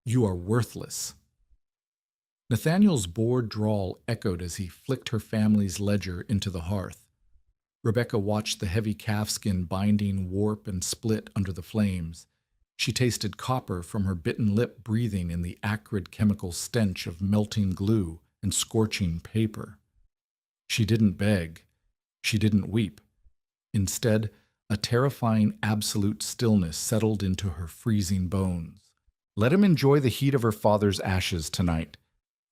You are worthless. Nathaniel's bored drawl echoed as he flicked her family's ledger into the hearth. Rebecca watched the heavy calfskin binding warp and split under the flames. She tasted copper from her bitten lip, breathing in the acrid chemical stench of melting glue and scorching paper. She didn't beg. She didn't weep. Instead, a terrifying absolute stillness settled into her freezing bones. Let him enjoy the heat of her father's ashes tonight.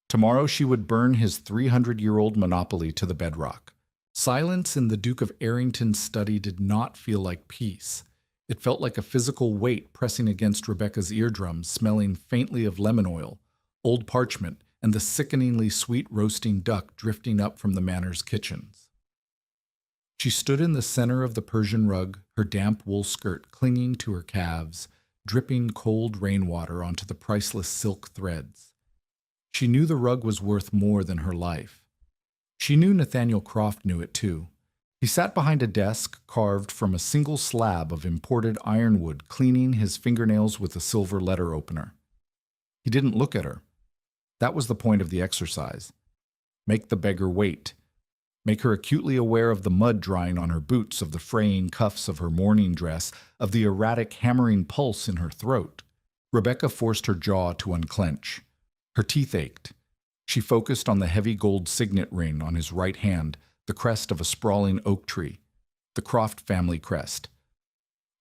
Tomorrow she would burn his 300-year-old monopoly to the bedrock. Silence in the Duke of Arrington's study did not feel like peace. It felt like a physical weight pressing against Rebecca's eardrums, smelling faintly of lemon oil, old parchment, and the sickeningly sweet roasting duck drifting up from the manor's kitchens. She stood in the center of the Persian rug, her damp wool skirt clinging to her calves, dripping cold rainwater onto the priceless silk threads. She knew the rug was worth more than her life. She knew Nathaniel Croft knew it too. He sat behind a desk carved from a single slab of imported ironwood, cleaning his fingernails with a silver letter opener. He didn't look at her. That was the point of the exercise. Make the beggar wait. Make her acutely aware of the mud drying on her boots, of the fraying cuffs of her mourning dress, of the erratic hammering pulse in her throat. Rebecca forced her jaw to unclench. Her teeth ached. She focused on the heavy gold signet ring on his right hand, the crest of a sprawling oak tree, the Croft family crest.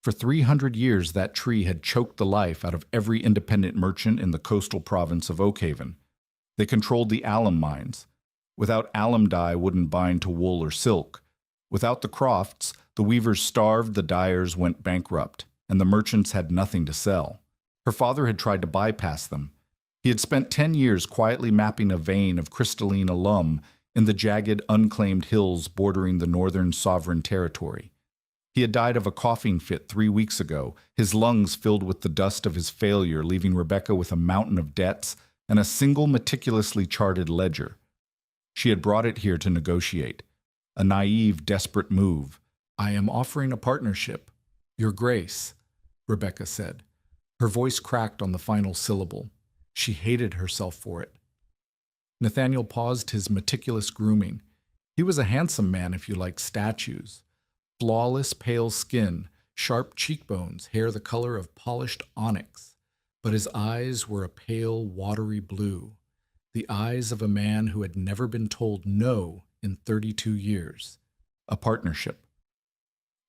For 300 years that tree had choked the life out of every independent merchant in the coastal province of Oakhaven. They controlled the alum mines. Without alum dye wouldn't bind to wool or silk. Without the Crofts, the weavers starved, the dyers went bankrupt, and the merchants had nothing to sell. Her father had tried to bypass them. He had spent 10 years quietly mapping a vein of crystalline alum in the jagged, unclaimed hills bordering the northern sovereign territory. He had died of a coughing fit 3 weeks ago, his lungs filled with the dust of his failure, leaving Rebecca with a mountain of debts and a single meticulously charted ledger. She had brought it here to negotiate. A naive, desperate move. "I am offering a partnership. Your Grace," Rebecca said. Her voice cracked on the final syllable. She hated herself for it. Nathaniel paused his meticulous grooming. He was a handsome man if you liked statues. Flawless pale skin, sharp cheekbones, hair the color of polished onyx. But his eyes were a pale, watery blue. The eyes of a man who had never been told no in 32 years. A partnership.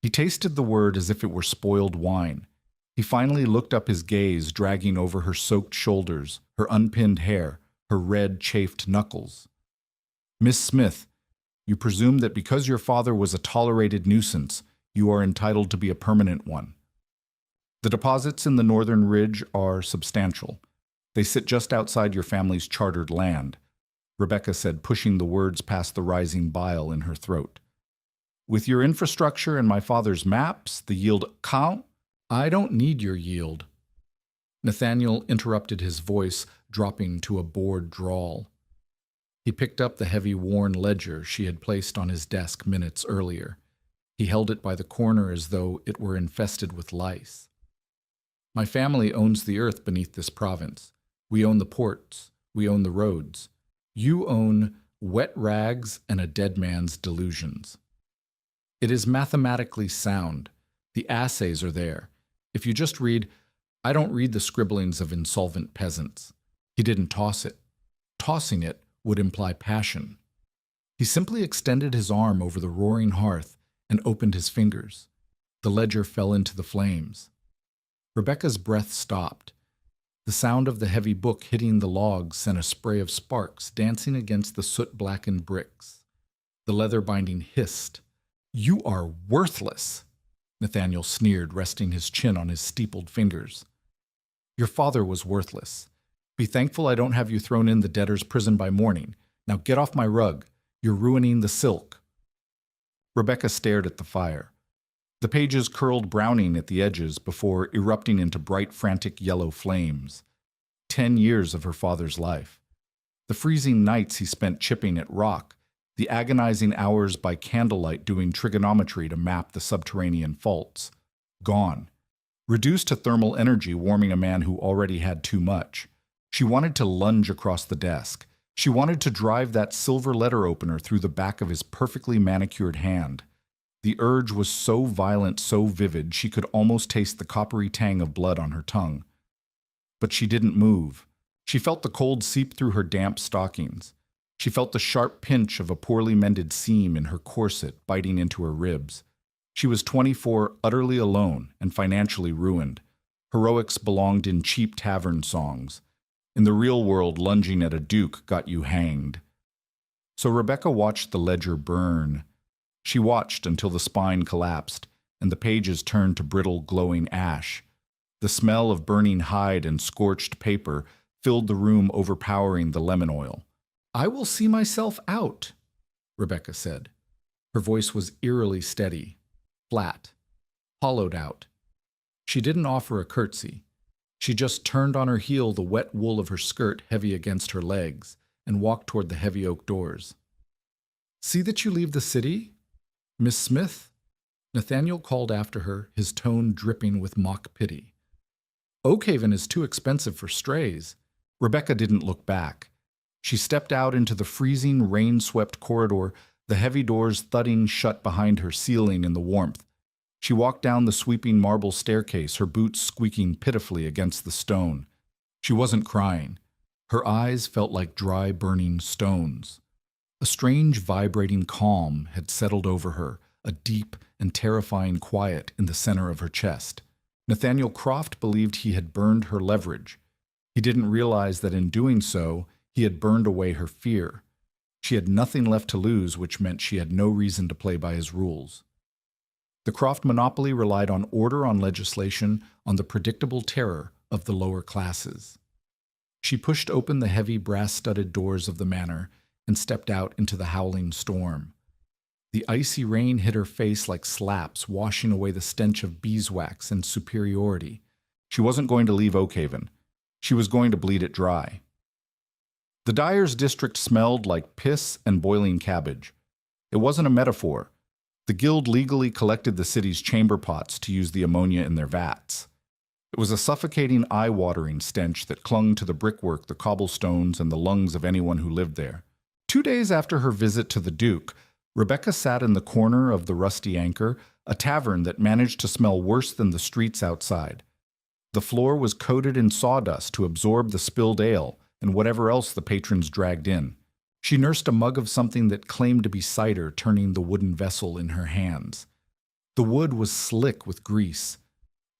He tasted the word as if it were spoiled wine. He finally looked up, his gaze dragging over her soaked shoulders, her unpinned hair, her red, chafed knuckles. "Miss Smith, you presume that because your father was a tolerated nuisance, you are entitled to be a permanent one. The deposits in the northern ridge are substantial. They sit just outside your family's chartered land," Rebecca said, pushing the words past the rising bile in her throat. "With your infrastructure and my father's maps, the yield count." "I don't need your yield." Nathaniel interrupted, his voice dropping to a bored drawl. He picked up the heavy, worn ledger she had placed on his desk minutes earlier. He held it by the corner as though it were infested with lice. "My family owns the earth beneath this province. We own the ports. We own the roads. You own wet rags and a dead man's delusions. It is mathematically sound. The assays are there. If you just read, I don't read the scribblings of insolvent peasants. He didn't toss it. Tossing it would imply passion. He simply extended his arm over the roaring hearth and opened his fingers. The ledger fell into the flames. Rebecca's breath stopped. The sound of the heavy book hitting the logs sent a spray of sparks dancing against the soot-blackened bricks. The leather binding hissed. "You are worthless," Nathaniel sneered, resting his chin on his steepled fingers. "Your father was worthless. Be thankful I don't have you thrown in the debtor's prison by morning. Now get off my rug. You're ruining the silk." Rebecca stared at the fire. The pages curled browning at the edges before erupting into bright, frantic yellow flames. 10 years of her father's life. The freezing nights he spent chipping at rock, the agonizing hours by candlelight doing trigonometry to map the subterranean faults. Gone. reduced to thermal energy warming a man who already had too much. She wanted to lunge across the desk. She wanted to drive that silver letter opener through the back of his perfectly manicured hand. The urge was so violent, so vivid, she could almost taste the coppery tang of blood on her tongue. But she didn't move. She felt the cold seep through her damp stockings. She felt the sharp pinch of a poorly mended seam in her corset biting into her ribs. She was 24, utterly alone and financially ruined. Heroics belonged in cheap tavern songs. In the real world, lunging at a duke got you hanged. So Rebecca watched the ledger burn. She watched until the spine collapsed and the pages turned to brittle, glowing ash. The smell of burning hide and scorched paper filled the room, overpowering the lemon oil. "I will see myself out," Rebecca said. Her voice was eerily steady, flat, hollowed out. She didn't offer a curtsy. She just turned on her heel, the wet wool of her skirt heavy against her legs, and walked toward the heavy oak doors. "See that you leave the city, Miss Smith?" Nathaniel called after her, his tone dripping with mock pity. "Oakhaven is too expensive for strays." Rebecca didn't look back. She stepped out into the freezing, rain-swept corridor, the heavy doors thudding shut behind her, sealing in the warmth. She walked down the sweeping marble staircase, her boots squeaking pitifully against the stone. She wasn't crying. Her eyes felt like dry, burning stones. A strange, vibrating calm had settled over her, a deep and terrifying quiet in the center of her chest. Nathaniel Croft believed he had burned her leverage. He didn't realize that in doing so, he had burned away her fear. She had nothing left to lose, which meant she had no reason to play by his rules. The Croft monopoly relied on order, on legislation, on the predictable terror of the lower classes. She pushed open the heavy brass-studded doors of the manor and stepped out into the howling storm. The icy rain hit her face like slaps, washing away the stench of beeswax and superiority. She wasn't going to leave Oakhaven. She was going to bleed it dry. The dyer's district smelled like piss and boiling cabbage. It wasn't a metaphor. The guild legally collected the city's chamber pots to use the ammonia in their vats. It was a suffocating, eye-watering stench that clung to the brickwork, the cobblestones, and the lungs of anyone who lived there. 2 days after her visit to the Duke, Rebecca sat in the corner of the Rusty Anchor, a tavern that managed to smell worse than the streets outside. The floor was coated in sawdust to absorb the spilled ale and whatever else the patrons dragged in. She nursed a mug of something that claimed to be cider, turning the wooden vessel in her hands. The wood was slick with grease.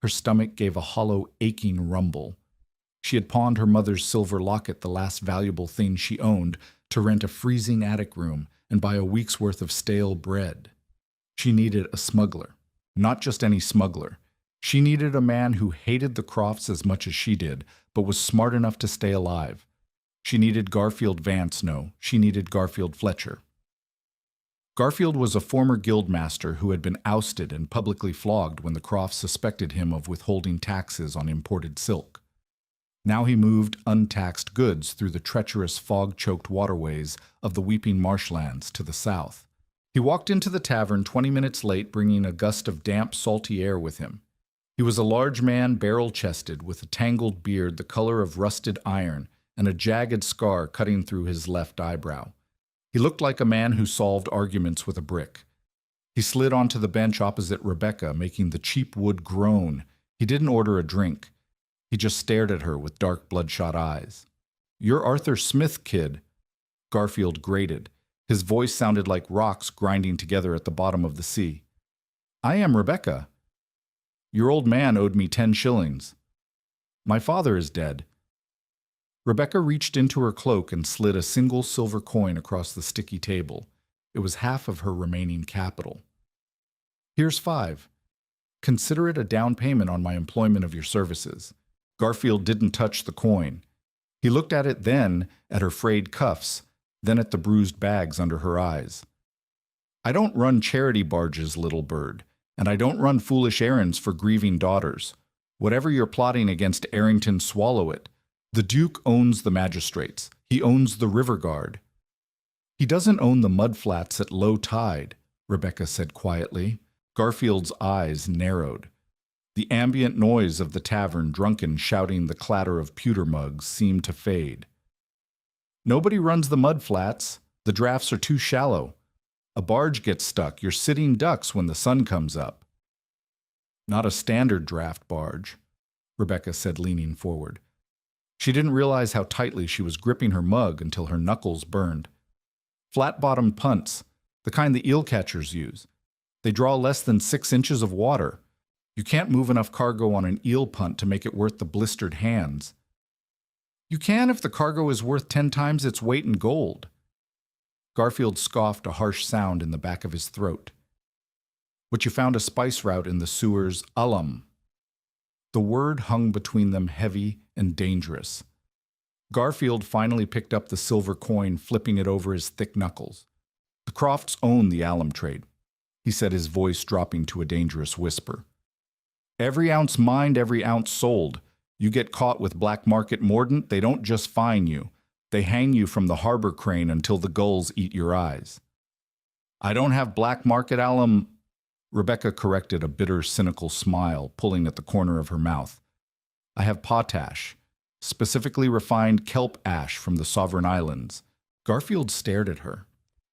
Her stomach gave a hollow, aching rumble. She had pawned her mother's silver locket, the last valuable thing she owned, to rent a freezing attic room and buy a week's worth of stale bread. She needed a smuggler. Not just any smuggler. She needed a man who hated the Crofts as much as she did, but was smart enough to stay alive. She needed Garfield Vance, no, she needed Garfield Fletcher. Garfield was a former guildmaster who had been ousted and publicly flogged when the Crofts suspected him of withholding taxes on imported silk. Now he moved untaxed goods through the treacherous, fog-choked waterways of the weeping marshlands to the south. He walked into the tavern 20 minutes late, bringing a gust of damp, salty air with him. He was a large man, barrel-chested, with a tangled beard the color of rusted iron and a jagged scar cutting through his left eyebrow. He looked like a man who solved arguments with a brick. He slid onto the bench opposite Rebecca, making the cheap wood groan. He didn't order a drink. He just stared at her with dark, bloodshot eyes. "You're Arthur Smith, kid," Garfield grated. His voice sounded like rocks grinding together at the bottom of the sea. "I am Rebecca. Your old man owed me 10 shillings. My father is dead." Rebecca reached into her cloak and slid a single silver coin across the sticky table. It was half of her remaining capital. "Here's 5. Consider it a down payment on my employment of your services." Garfield didn't touch the coin. He looked at it, then at her frayed cuffs, then at the bruised bags under her eyes. "I don't run charity barges, little bird, and I don't run foolish errands for grieving daughters. Whatever you're plotting against Arrington, swallow it. The Duke owns the magistrates. He owns the river guard." "He doesn't own the mudflats at low tide," Rebecca said quietly. Garfield's eyes narrowed. The ambient noise of the tavern drunken shouting the clatter of pewter mugs seemed to fade. Nobody runs the mud flats. The drafts are too shallow. A barge gets stuck. You're sitting ducks when the sun comes up. Not a standard draft barge, Rebecca said, leaning forward. She didn't realize how tightly she was gripping her mug until her knuckles burned. Flat-bottomed punts, the kind the eel catchers use. They draw less than 6 inches of water. You can't move enough cargo on an eel punt to make it worth the blistered hands. You can if the cargo is worth 10 times its weight in gold. Garfield scoffed a harsh sound in the back of his throat. But you found a spice route in the sewer's alum. The word hung between them heavy and dangerous. Garfield finally picked up the silver coin, flipping it over his thick knuckles. The Crofts own the alum trade, he said, his voice dropping to a dangerous whisper. Every ounce mined, every ounce sold. You get caught with black market mordant, they don't just fine you. They hang you from the harbor crane until the gulls eat your eyes. I don't have black market alum, Rebecca corrected, a bitter, cynical smile pulling at the corner of her mouth. I have potash, specifically refined kelp ash from the Sovereign Islands. Garfield stared at her.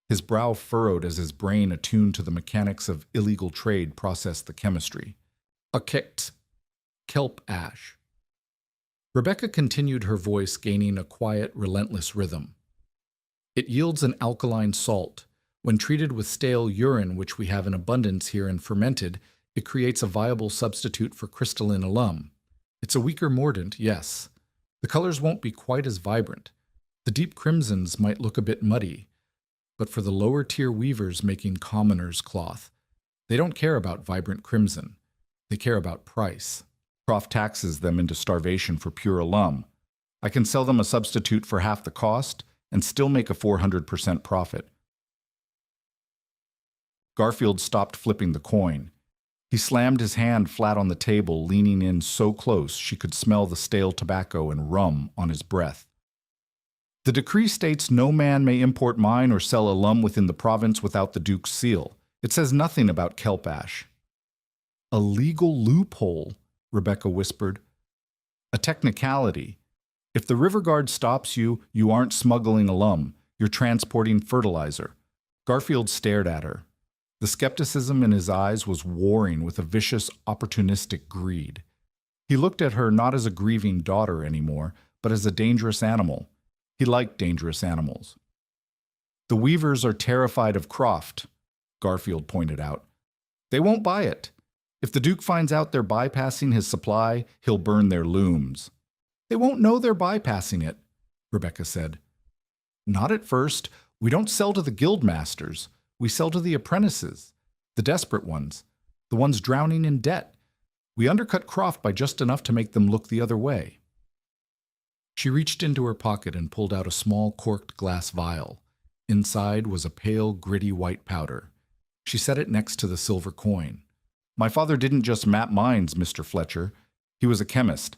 His brow furrowed as his brain, attuned to the mechanics of illegal trade, processed the chemistry. Kelp ash. Rebecca continued, her voice gaining a quiet, relentless rhythm. It yields an alkaline salt. When treated with stale urine, which we have in abundance here, and fermented, it creates a viable substitute for crystalline alum. It's a weaker mordant, yes. The colors won't be quite as vibrant. The deep crimsons might look a bit muddy. But for the lower-tier weavers making commoner's cloth, they don't care about vibrant crimson. They care about price. Croft taxes them into starvation for pure alum. I can sell them a substitute for half the cost and still make a 400% profit. Garfield stopped flipping the coin. He slammed his hand flat on the table, leaning in so close she could smell the stale tobacco and rum on his breath. The decree states no man may import mine or sell alum within the province without the Duke's seal. It says nothing about kelp ash. A legal loophole, Rebecca whispered. A technicality. If the river guard stops you, you aren't smuggling alum. You're transporting fertilizer. Garfield stared at her. The skepticism in his eyes was warring with a vicious, opportunistic greed. He looked at her not as a grieving daughter anymore, but as a dangerous animal. He liked dangerous animals. The weavers are terrified of Croft, Garfield pointed out. They won't buy it. If the Duke finds out they're bypassing his supply, he'll burn their looms. They won't know they're bypassing it, Rebecca said. Not at first. We don't sell to the guild masters. We sell to the apprentices, the desperate ones, the ones drowning in debt. We undercut Croft by just enough to make them look the other way. She reached into her pocket and pulled out a small corked glass vial. Inside was a pale, gritty white powder. She set it next to the silver coin. My father didn't just map mines, Mr. Fletcher. He was a chemist.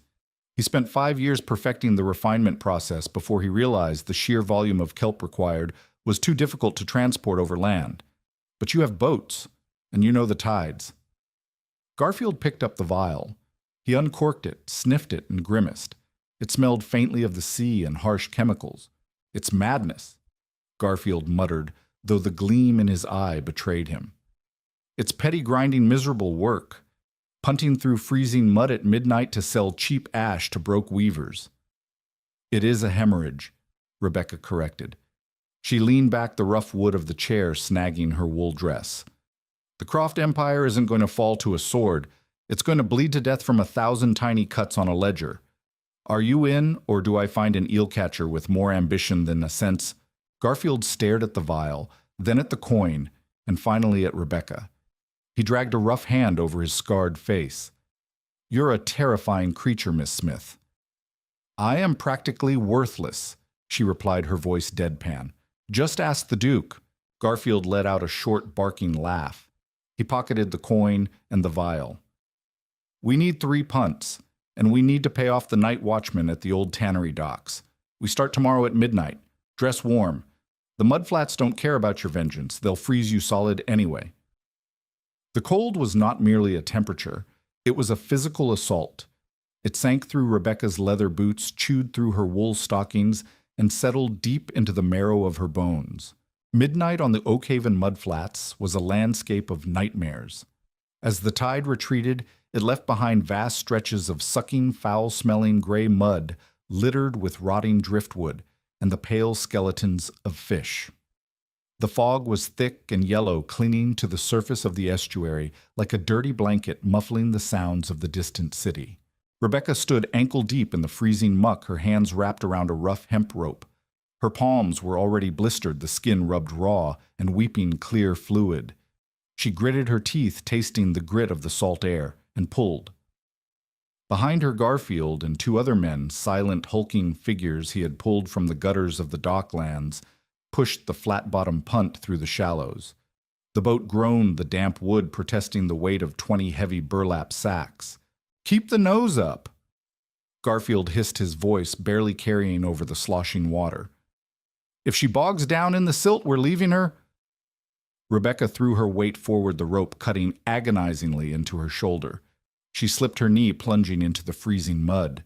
He spent 5 years perfecting the refinement process before he realized the sheer volume of kelp required was too difficult to transport over land. But you have boats, and you know the tides. Garfield picked up the vial. He uncorked it, sniffed it, and grimaced. It smelled faintly of the sea and harsh chemicals. It's madness, Garfield muttered, though the gleam in his eye betrayed him. It's petty grinding miserable work, punting through freezing mud at midnight to sell cheap ash to broke weavers. It is a hemorrhage, Rebecca corrected. She leaned back the rough wood of the chair, snagging her wool dress. The Croft Empire isn't going to fall to a sword. It's going to bleed to death from 1,000 tiny cuts on a ledger. Are you in, or do I find an eel catcher with more ambition than a sense? Garfield stared at the vial, then at the coin, and finally at Rebecca. He dragged a rough hand over his scarred face. You're a terrifying creature, Miss Smith. I am practically worthless, she replied, her voice deadpan. Just ask the Duke. Garfield let out a short, barking laugh. He pocketed the coin and the vial. We need 3 punts, and we need to pay off the night watchman at the old tannery docks. We start tomorrow at midnight. Dress warm. The mudflats don't care about your vengeance. They'll freeze you solid anyway. The cold was not merely a temperature. It was a physical assault. It sank through Rebecca's leather boots, chewed through her wool stockings, and settled deep into the marrow of her bones. Midnight on the Oakhaven mudflats was a landscape of nightmares. As the tide retreated, it left behind vast stretches of sucking, foul-smelling gray mud littered with rotting driftwood and the pale skeletons of fish. The fog was thick and yellow, clinging to the surface of the estuary like a dirty blanket muffling the sounds of the distant city. Rebecca stood ankle-deep in the freezing muck, her hands wrapped around a rough hemp rope. Her palms were already blistered, the skin rubbed raw and weeping clear fluid. She gritted her teeth, tasting the grit of the salt air, and pulled. Behind her, Garfield and two other men, silent, hulking figures he had pulled from the gutters of the docklands, pushed the flat-bottomed punt through the shallows. The boat groaned the damp wood, protesting the weight of 20 heavy burlap sacks. "Keep the nose up!" Garfield hissed, his voice barely carrying over the sloshing water. "If she bogs down in the silt, we're leaving her." Rebecca threw her weight forward, the rope cutting agonizingly into her shoulder. She slipped her knee, plunging into the freezing mud.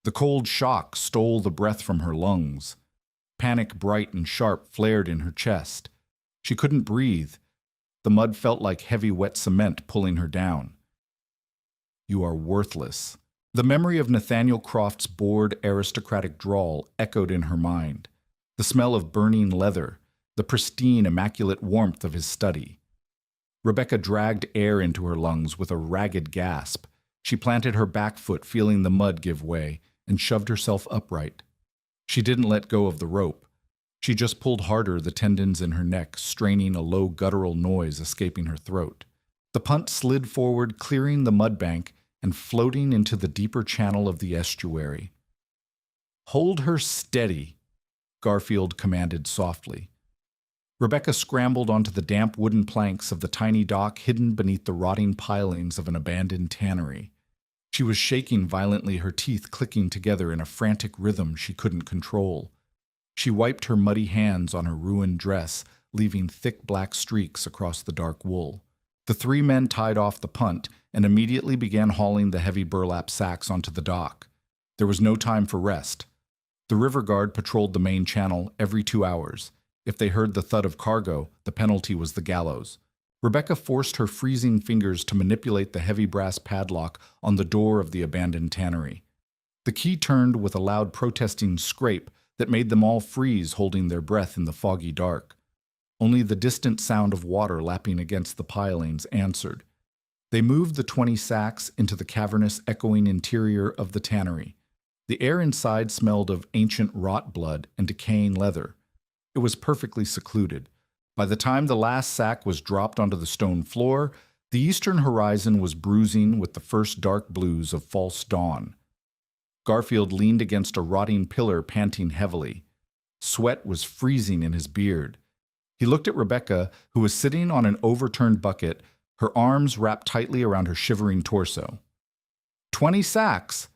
The cold shock stole the breath from her lungs. Panic, bright and sharp, flared in her chest. She couldn't breathe. The mud felt like heavy, wet cement pulling her down. "You are worthless." The memory of Nathaniel Croft's bored, aristocratic drawl echoed in her mind. The smell of burning leather, the pristine, immaculate warmth of his study. Rebecca dragged air into her lungs with a ragged gasp. She planted her back foot, feeling the mud give way, and shoved herself upright. She didn't let go of the rope. She just pulled harder, the tendons in her neck straining, a low guttural noise escaping her throat. The punt slid forward, clearing the mudbank and floating into the deeper channel of the estuary. "Hold her steady," Garfield commanded softly. Rebecca scrambled onto the damp wooden planks of the tiny dock hidden beneath the rotting pilings of an abandoned tannery. She was shaking violently, her teeth clicking together in a frantic rhythm she couldn't control. She wiped her muddy hands on her ruined dress, leaving thick black streaks across the dark wool. The three men tied off the punt and immediately began hauling the heavy burlap sacks onto the dock. There was no time for rest. The river guard patrolled the main channel every 2 hours. If they heard the thud of cargo, the penalty was the gallows. Rebecca forced her freezing fingers to manipulate the heavy brass padlock on the door of the abandoned tannery. The key turned with a loud protesting scrape that made them all freeze, holding their breath in the foggy dark. Only the distant sound of water lapping against the pilings answered. They moved the 20 sacks into the cavernous, echoing interior of the tannery. The air inside smelled of ancient rot blood and decaying leather. It was perfectly secluded. By the time the last sack was dropped onto the stone floor, the eastern horizon was bruising with the first dark blues of false dawn. Garfield leaned against a rotting pillar, panting heavily. Sweat was freezing in his beard. He looked at Rebecca, who was sitting on an overturned bucket, her arms wrapped tightly around her shivering torso. 20 sacks,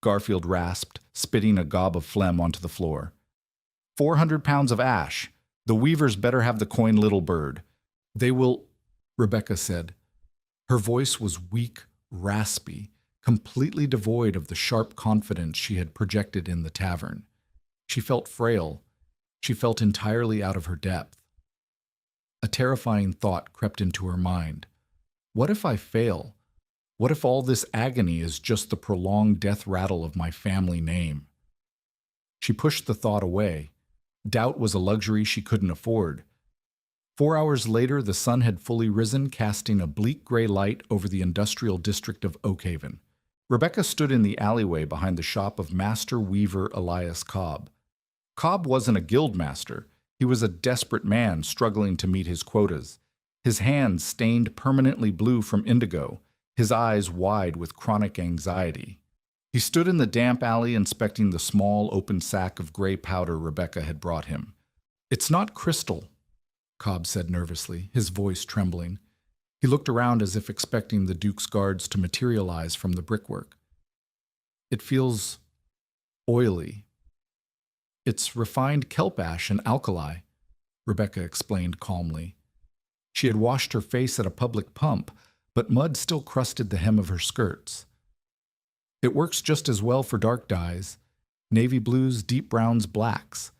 Garfield rasped, spitting a gob of phlegm onto the floor. 400 pounds of ash. The weavers better have the coin, little bird. They will, Rebecca said. Her voice was weak, raspy, completely devoid of the sharp confidence she had projected in the tavern. She felt frail. She felt entirely out of her depth. A terrifying thought crept into her mind. What if I fail? What if all this agony is just the prolonged death rattle of my family name? She pushed the thought away. Doubt was a luxury she couldn't afford. 4 hours later, the sun had fully risen, casting a bleak gray light over the industrial district of Oakhaven. Rebecca stood in the alleyway behind the shop of Master Weaver Elias Cobb. Cobb wasn't a guild master. He was a desperate man struggling to meet his quotas. His hands stained permanently blue from indigo, his eyes wide with chronic anxiety. He stood in the damp alley inspecting the small open sack of gray powder Rebecca had brought him. "It's not crystal," Cobb said nervously, his voice trembling. He looked around as if expecting the Duke's guards to materialize from the brickwork. "It feels oily. It's refined kelp ash and alkali," Rebecca explained calmly. She had washed her face at a public pump, but mud still crusted the hem of her skirts. It works just as well for dark dyes, navy blues, deep browns, blacks.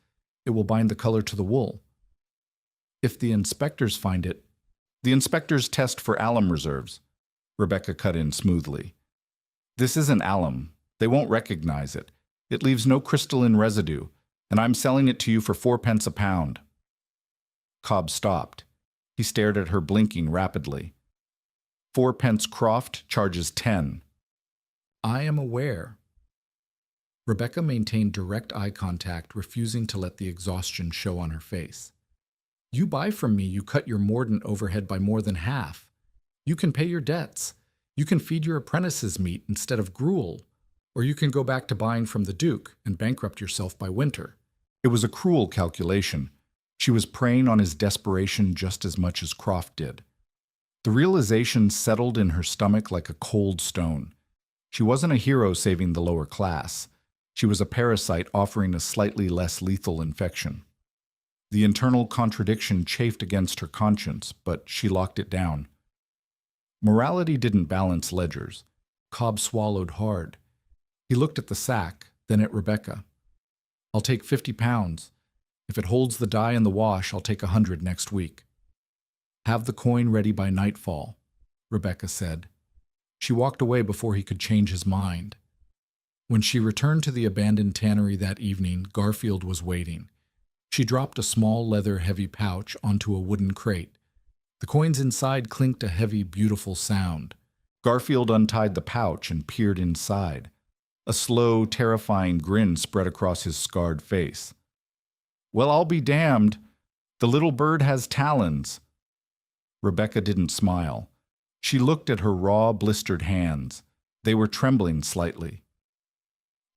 It will bind the color to the wool. If the inspectors find it, the inspectors test for alum reserves, Rebecca cut in smoothly. This isn't alum. They won't recognize it. It leaves no crystalline residue, and I'm selling it to you for 4 pence a pound. Cobb stopped. He stared at her, blinking rapidly. 4 pence Croft charges 10. I am aware. Rebecca maintained direct eye contact, refusing to let the exhaustion show on her face. You buy from me, you cut your mordant overhead by more than half. You can pay your debts. You can feed your apprentices meat instead of gruel. Or you can go back to buying from the Duke and bankrupt yourself by winter. It was a cruel calculation. She was preying on his desperation just as much as Croft did. The realization settled in her stomach like a cold stone. She wasn't a hero saving the lower class. She was a parasite offering a slightly less lethal infection. The internal contradiction chafed against her conscience, but she locked it down. Morality didn't balance ledgers. Cobb swallowed hard. He looked at the sack, then at Rebecca. I'll take 50 pounds. If it holds the dye in the wash, I'll take 100 next week. Have the coin ready by nightfall, Rebecca said. She walked away before he could change his mind. When she returned to the abandoned tannery that evening, Garfield was waiting. She dropped a small leather-heavy pouch onto a wooden crate. The coins inside clinked a heavy, beautiful sound. Garfield untied the pouch and peered inside. A slow, terrifying grin spread across his scarred face. Well, I'll be damned. The little bird has talons. Rebecca didn't smile. She looked at her raw, blistered hands. They were trembling slightly.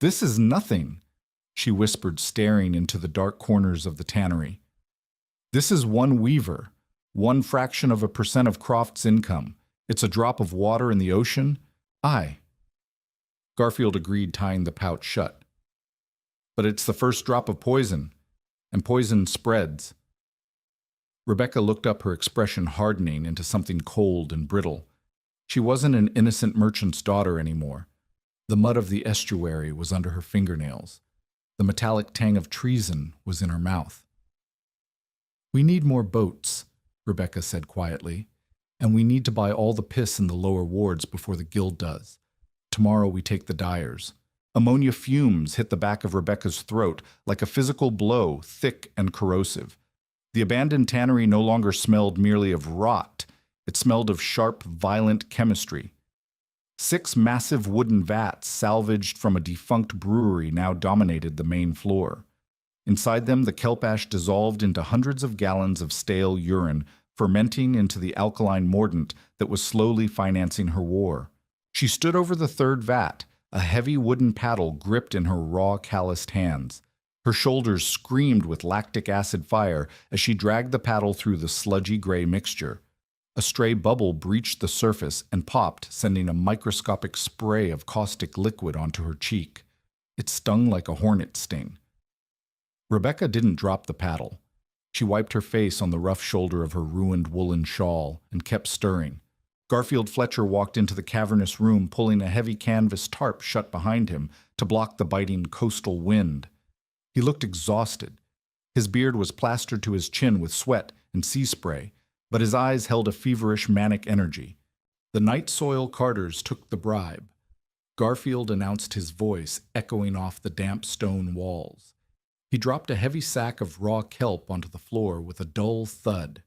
This is nothing, she whispered, staring into the dark corners of the tannery. This is one weaver, 0.01% of Croft's income. It's a drop of water in the ocean. Aye. Garfield agreed, tying the pouch shut. But it's the first drop of poison, and poison spreads. Rebecca looked up, her expression hardening into something cold and brittle. She wasn't an innocent merchant's daughter anymore. The mud of the estuary was under her fingernails. The metallic tang of treason was in her mouth. We need more boats, Rebecca said quietly, and we need to buy all the piss in the lower wards before the guild does. Tomorrow we take the dyers. Ammonia fumes hit the back of Rebecca's throat like a physical blow, thick and corrosive. The abandoned tannery no longer smelled merely of rot. It smelled of sharp, violent chemistry. 6 massive wooden vats salvaged from a defunct brewery now dominated the main floor. Inside them, the kelp ash dissolved into hundreds of gallons of stale urine, fermenting into the alkaline mordant that was slowly financing her war. She stood over the third vat, a heavy wooden paddle gripped in her raw, calloused hands. Her shoulders screamed with lactic acid fire as she dragged the paddle through the sludgy gray mixture. A stray bubble breached the surface and popped, sending a microscopic spray of caustic liquid onto her cheek. It stung like a hornet's sting. Rebecca didn't drop the paddle. She wiped her face on the rough shoulder of her ruined woolen shawl and kept stirring. Garfield Fletcher walked into the cavernous room, pulling a heavy canvas tarp shut behind him to block the biting coastal wind. He looked exhausted. His beard was plastered to his chin with sweat and sea spray, but his eyes held a feverish, manic energy. The night soil carters took the bribe. Garfield announced, his voice echoing off the damp stone walls. He dropped a heavy sack of raw kelp onto the floor with a dull thud.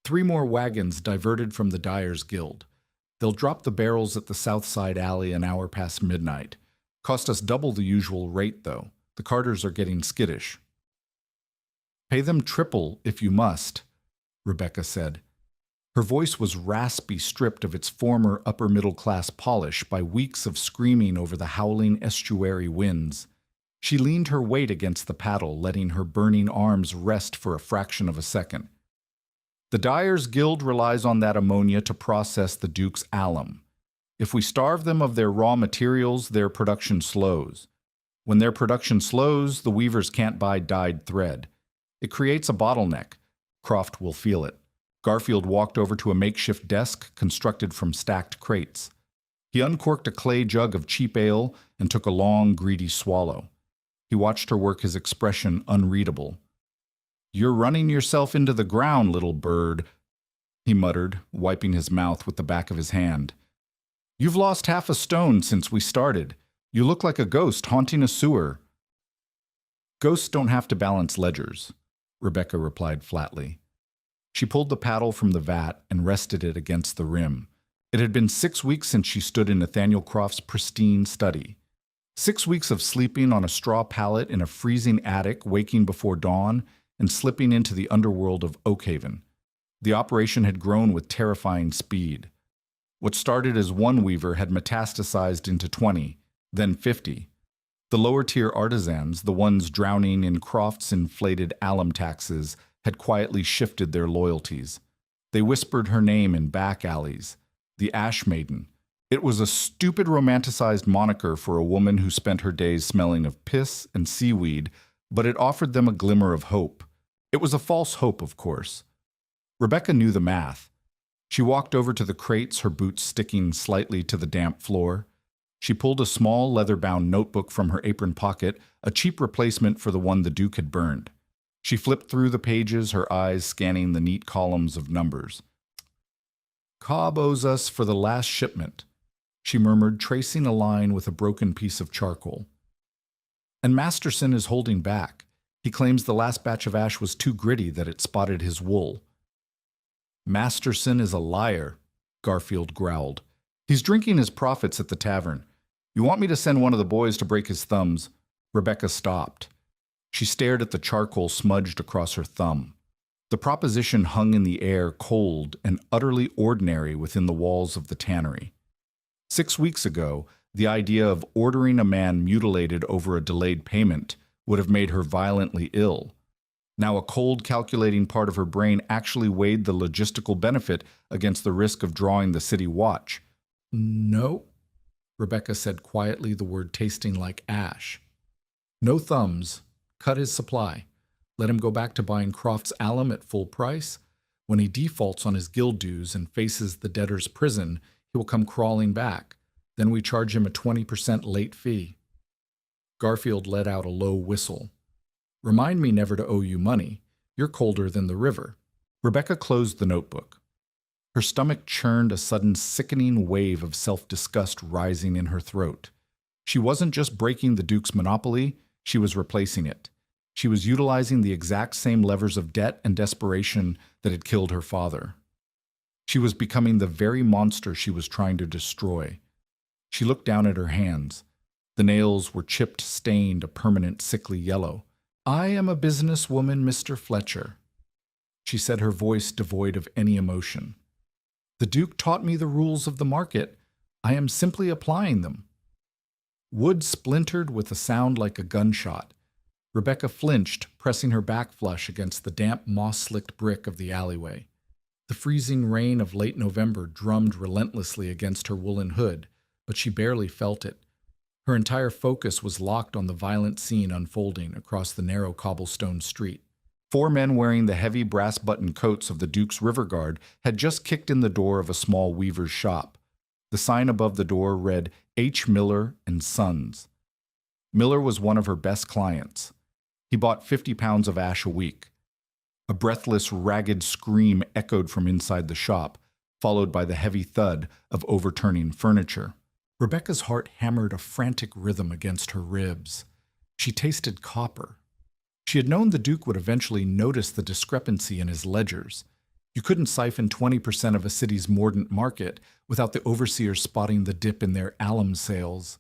3 more wagons diverted from the Dyers Guild. They'll drop the barrels at the South Side Alley an hour past midnight. Cost us double the usual rate, though. The carters are getting skittish. Pay them triple if you must, Rebecca said. Her voice was raspy, stripped of its former upper-middle-class polish by weeks of screaming over the howling estuary winds. She leaned her weight against the paddle, letting her burning arms rest for a fraction of a second. The Dyers Guild relies on that ammonia to process the Duke's alum. If we starve them of their raw materials, their production slows. When their production slows, the weavers can't buy dyed thread. It creates a bottleneck. Croft will feel it. Garfield walked over to a makeshift desk constructed from stacked crates. He uncorked a clay jug of cheap ale and took a long, greedy swallow. He watched her work, his expression unreadable. "You're running yourself into the ground, little bird," he muttered, wiping his mouth with the back of his hand. "You've lost half a stone since we started. You look like a ghost haunting a sewer." "Ghosts don't have to balance ledgers," Rebecca replied flatly. She pulled the paddle from the vat and rested it against the rim. It had been 6 weeks since she stood in Nathaniel Croft's pristine study. 6 weeks of sleeping on a straw pallet in a freezing attic, waking before dawn, and slipping into the underworld of Oakhaven. The operation had grown with terrifying speed. What started as one weaver had metastasized into 20, then 50. The lower-tier artisans, the ones drowning in Croft's inflated alum taxes, had quietly shifted their loyalties. They whispered her name in back alleys, the Ash Maiden. It was a stupid romanticized moniker for a woman who spent her days smelling of piss and seaweed, but it offered them a glimmer of hope. It was a false hope, of course. Rebecca knew the math. She walked over to the crates, her boots sticking slightly to the damp floor. She pulled a small leather-bound notebook from her apron pocket, a cheap replacement for the one the Duke had burned. She flipped through the pages, her eyes scanning the neat columns of numbers. "Cobb owes us for the last shipment," she murmured, tracing a line with a broken piece of charcoal. "And Masterson is holding back. He claims the last batch of ash was too gritty, that it spotted his wool." "Masterson is a liar," Garfield growled. "He's drinking his profits at the tavern. You want me to send one of the boys to break his thumbs?" Rebecca stopped. She stared at the charcoal smudged across her thumb. The proposition hung in the air, cold and utterly ordinary within the walls of the tannery. 6 weeks ago, the idea of ordering a man mutilated over a delayed payment would have made her violently ill. Now a cold, calculating part of her brain actually weighed the logistical benefit against the risk of drawing the city watch. "No," Rebecca said quietly, the word tasting like ash. "No thumbs. Cut his supply. Let him go back to buying Croft's alum at full price. When he defaults on his guild dues and faces the debtor's prison, he will come crawling back. Then we charge him a 20% late fee." Garfield let out a low whistle. "Remind me never to owe you money. You're colder than the river." Rebecca closed the notebook. Her stomach churned, a sudden sickening wave of self-disgust rising in her throat. She wasn't just breaking the Duke's monopoly, she was replacing it. She was utilizing the exact same levers of debt and desperation that had killed her father. She was becoming the very monster she was trying to destroy. She looked down at her hands. The nails were chipped, stained a permanent sickly yellow. "I am a businesswoman, Mr. Fletcher," she said, her voice devoid of any emotion. "The Duke taught me the rules of the market. I am simply applying them." Wood splintered with a sound like a gunshot. Rebecca flinched, pressing her back flush against the damp, moss-slicked brick of the alleyway. The freezing rain of late November drummed relentlessly against her woolen hood, but she barely felt it. Her entire focus was locked on the violent scene unfolding across the narrow cobblestone street. 4 men wearing the heavy brass-button coats of the Duke's River Guard had just kicked in the door of a small weaver's shop. The sign above the door read, "H. Miller and Sons." Miller was one of her best clients. He bought 50 pounds of ash a week. A breathless, ragged scream echoed from inside the shop, followed by the heavy thud of overturning furniture. Rebecca's heart hammered a frantic rhythm against her ribs. She tasted copper. She had known the Duke would eventually notice the discrepancy in his ledgers. You couldn't siphon 20% of a city's mordant market without the overseer spotting the dip in their alum sales.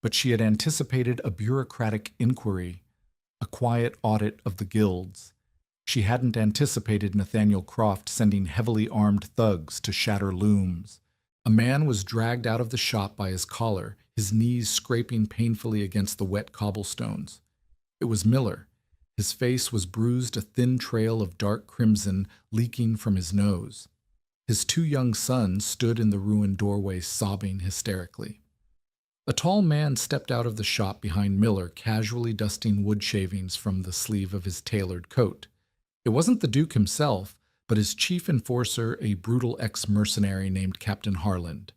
But she had anticipated a bureaucratic inquiry, a quiet audit of the guilds. She hadn't anticipated Nathaniel Croft sending heavily armed thugs to shatter looms. A man was dragged out of the shop by his collar, his knees scraping painfully against the wet cobblestones. It was Miller. His face was bruised, a thin trail of dark crimson leaking from his nose. His 2 young sons stood in the ruined doorway sobbing hysterically. A tall man stepped out of the shop behind Miller, casually dusting wood shavings from the sleeve of his tailored coat. It wasn't the Duke himself, but his chief enforcer, a brutal ex-mercenary named Captain Harland.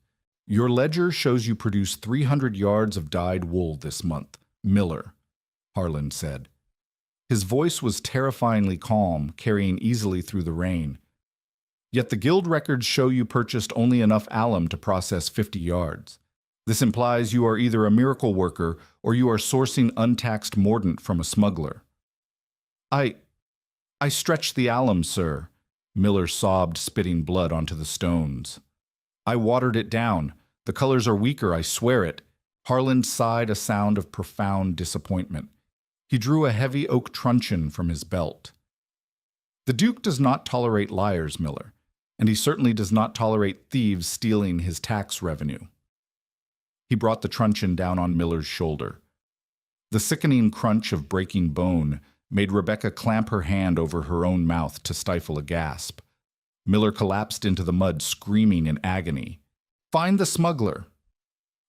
"Your ledger shows you produced 300 yards of dyed wool this month, Miller," Harland said. His voice was terrifyingly calm, carrying easily through the rain. "Yet the guild records show you purchased only enough alum to process 50 yards. This implies you are either a miracle worker or you are sourcing untaxed mordant from a smuggler." I stretched the alum, sir," Miller sobbed, spitting blood onto the stones. "I watered it down. The colors are weaker, I swear it." Harland sighed a sound of profound disappointment. He drew a heavy oak truncheon from his belt. "The Duke does not tolerate liars, Miller, and he certainly does not tolerate thieves stealing his tax revenue." He brought the truncheon down on Miller's shoulder. The sickening crunch of breaking bone made Rebecca clamp her hand over her own mouth to stifle a gasp. Miller collapsed into the mud, screaming in agony. "Find the smuggler!"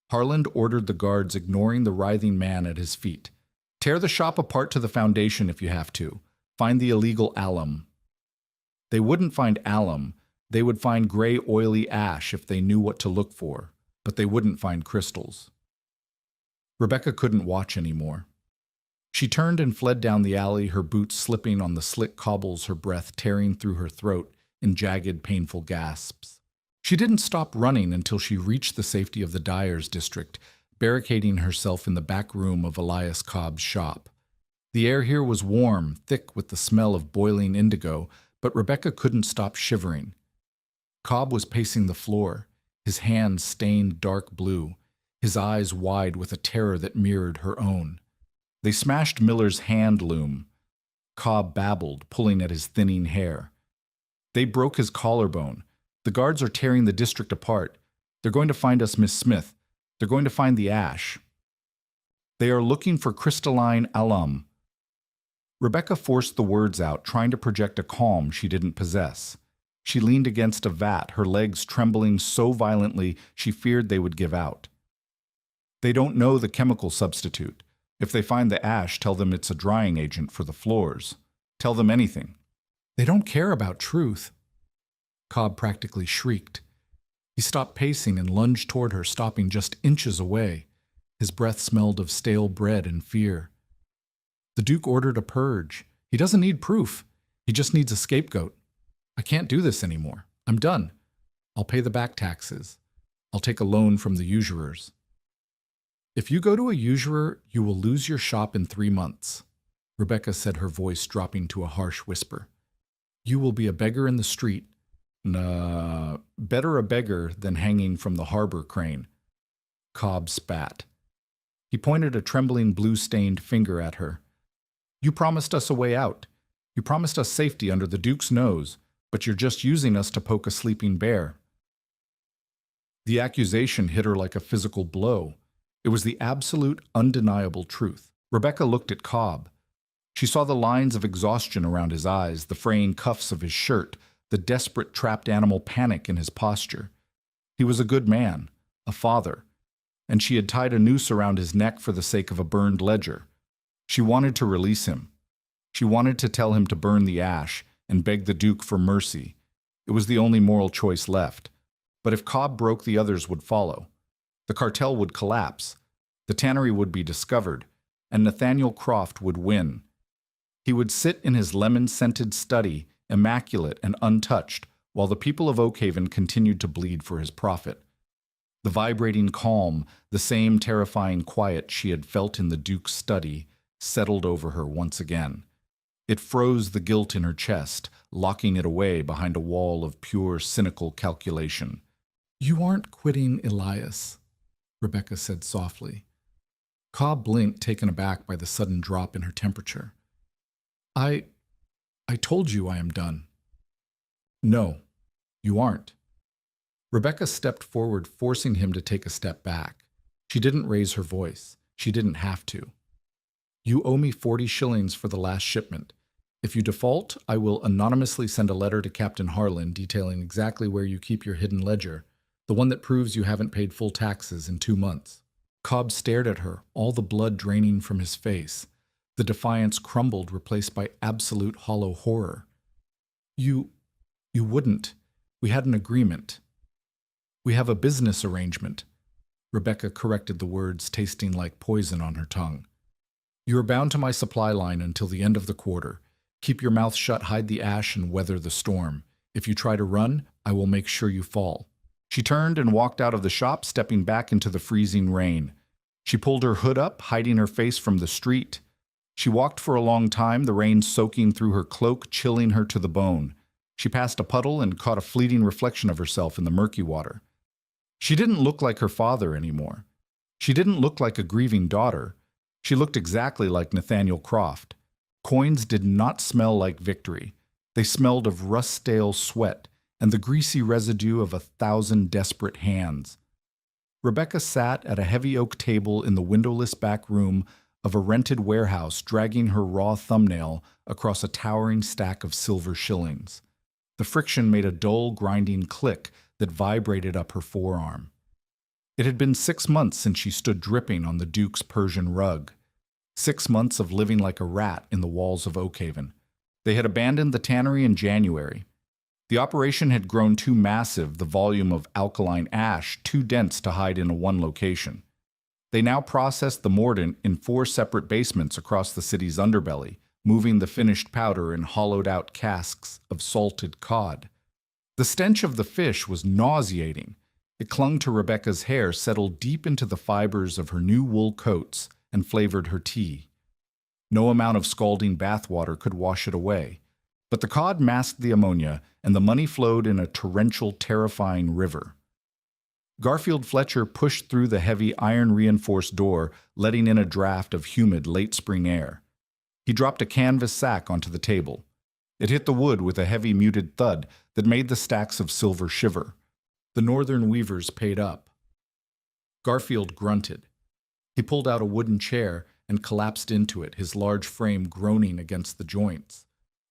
Harland ordered the guards, ignoring the writhing man at his feet. "Tear the shop apart to the foundation if you have to. Find the illegal alum." They wouldn't find alum. They would find gray, oily ash if they knew what to look for, but they wouldn't find crystals. Rebecca couldn't watch anymore. She turned and fled down the alley, her boots slipping on the slick cobbles, her breath tearing through her throat in jagged, painful gasps. She didn't stop running until she reached the safety of the dyer's district, barricading herself in the back room of Elias Cobb's shop. The air here was warm, thick with the smell of boiling indigo, but Rebecca couldn't stop shivering. Cobb was pacing the floor, his hands stained dark blue, his eyes wide with a terror that mirrored her own. They smashed Miller's hand loom. Cobb babbled, pulling at his thinning hair. "They broke his collarbone. The guards are tearing the district apart. They're going to find us, Miss Smith. They're going to find the ash. They are looking for crystalline alum." Rebecca forced the words out, trying to project a calm she didn't possess. She leaned against a vat, her legs trembling so violently she feared they would give out. "They don't know the chemical substitute. If they find the ash, tell them it's a drying agent for the floors. Tell them anything." "They don't care about truth." Cobb practically shrieked. He stopped pacing and lunged toward her, stopping just inches away. His breath smelled of stale bread and fear. "The Duke ordered a purge. He doesn't need proof. He just needs a scapegoat. I can't do this anymore. I'm done. I'll pay the back taxes. I'll take a loan from the usurers." "If you go to a usurer, you will lose your shop in 3 months," Rebecca said, her voice dropping to a harsh whisper. "You will be a beggar in the street. Better a beggar than hanging from the harbor crane." Cobb spat. He pointed a trembling blue-stained finger at her. "You promised us a way out. You promised us safety under the Duke's nose, but you're just using us to poke a sleeping bear." The accusation hit her like a physical blow. It was the absolute, undeniable truth. Rebecca looked at Cobb. She saw the lines of exhaustion around his eyes, the fraying cuffs of his shirt, the desperate trapped animal panic in his posture. He was a good man, a father, and she had tied a noose around his neck for the sake of a burned ledger. She wanted to release him. She wanted to tell him to burn the ash and beg the Duke for mercy. It was the only moral choice left. But if Cobb broke, the others would follow. The cartel would collapse, the tannery would be discovered, and Nathaniel Croft would win. He would sit in his lemon-scented study, immaculate and untouched, while the people of Oakhaven continued to bleed for his profit. The vibrating calm, the same terrifying quiet she had felt in the Duke's study, settled over her once again. It froze the guilt in her chest, locking it away behind a wall of pure, cynical calculation. "You aren't quitting, Elias," Rebecca said softly. Cobb blinked, taken aback by the sudden drop in her temperature. I told you I am done." "No, you aren't." Rebecca stepped forward, forcing him to take a step back. She didn't raise her voice. She didn't have to. "You owe me 40 shillings for the last shipment. If you default, I will anonymously send a letter to Captain Harlan detailing exactly where you keep your hidden ledger, the one that proves you haven't paid full taxes in 2 months. Cobb stared at her, all the blood draining from his face. The defiance crumbled, replaced by absolute hollow horror. You You wouldn't. We had an agreement. We have a business arrangement. Rebecca corrected the words, tasting like poison on her tongue. You are bound to my supply line until the end of the quarter. Keep your mouth shut, hide the ash, and weather the storm. If you try to run, I will make sure you fall. She turned and walked out of the shop, stepping back into the freezing rain. She pulled her hood up, hiding her face from the street. She walked for a long time, the rain soaking through her cloak, chilling her to the bone. She passed a puddle and caught a fleeting reflection of herself in the murky water. She didn't look like her father anymore. She didn't look like a grieving daughter. She looked exactly like Nathaniel Croft. Coins did not smell like victory. They smelled of rust-stale sweat and the greasy residue of 1,000 desperate hands. Rebecca sat at a heavy oak table in the windowless back room of a rented warehouse, dragging her raw thumbnail across a towering stack of silver shillings. The friction made a dull, grinding click that vibrated up her forearm. It had been 6 months since she stood dripping on the Duke's Persian rug. 6 months of living like a rat in the walls of Oakhaven. They had abandoned the tannery in January. The operation had grown too massive, the volume of alkaline ash too dense to hide in one location. They now processed the mordant in 4 separate basements across the city's underbelly, moving the finished powder in hollowed-out casks of salted cod. The stench of the fish was nauseating. It clung to Rebecca's hair, settled deep into the fibers of her new wool coats, and flavored her tea. No amount of scalding bathwater could wash it away. But the cod masked the ammonia, and the money flowed in a torrential, terrifying river. Garfield Fletcher pushed through the heavy iron-reinforced door, letting in a draft of humid, late-spring air. He dropped a canvas sack onto the table. It hit the wood with a heavy, muted thud that made the stacks of silver shiver. The northern weavers paid up. Garfield grunted. He pulled out a wooden chair and collapsed into it, his large frame groaning against the joints.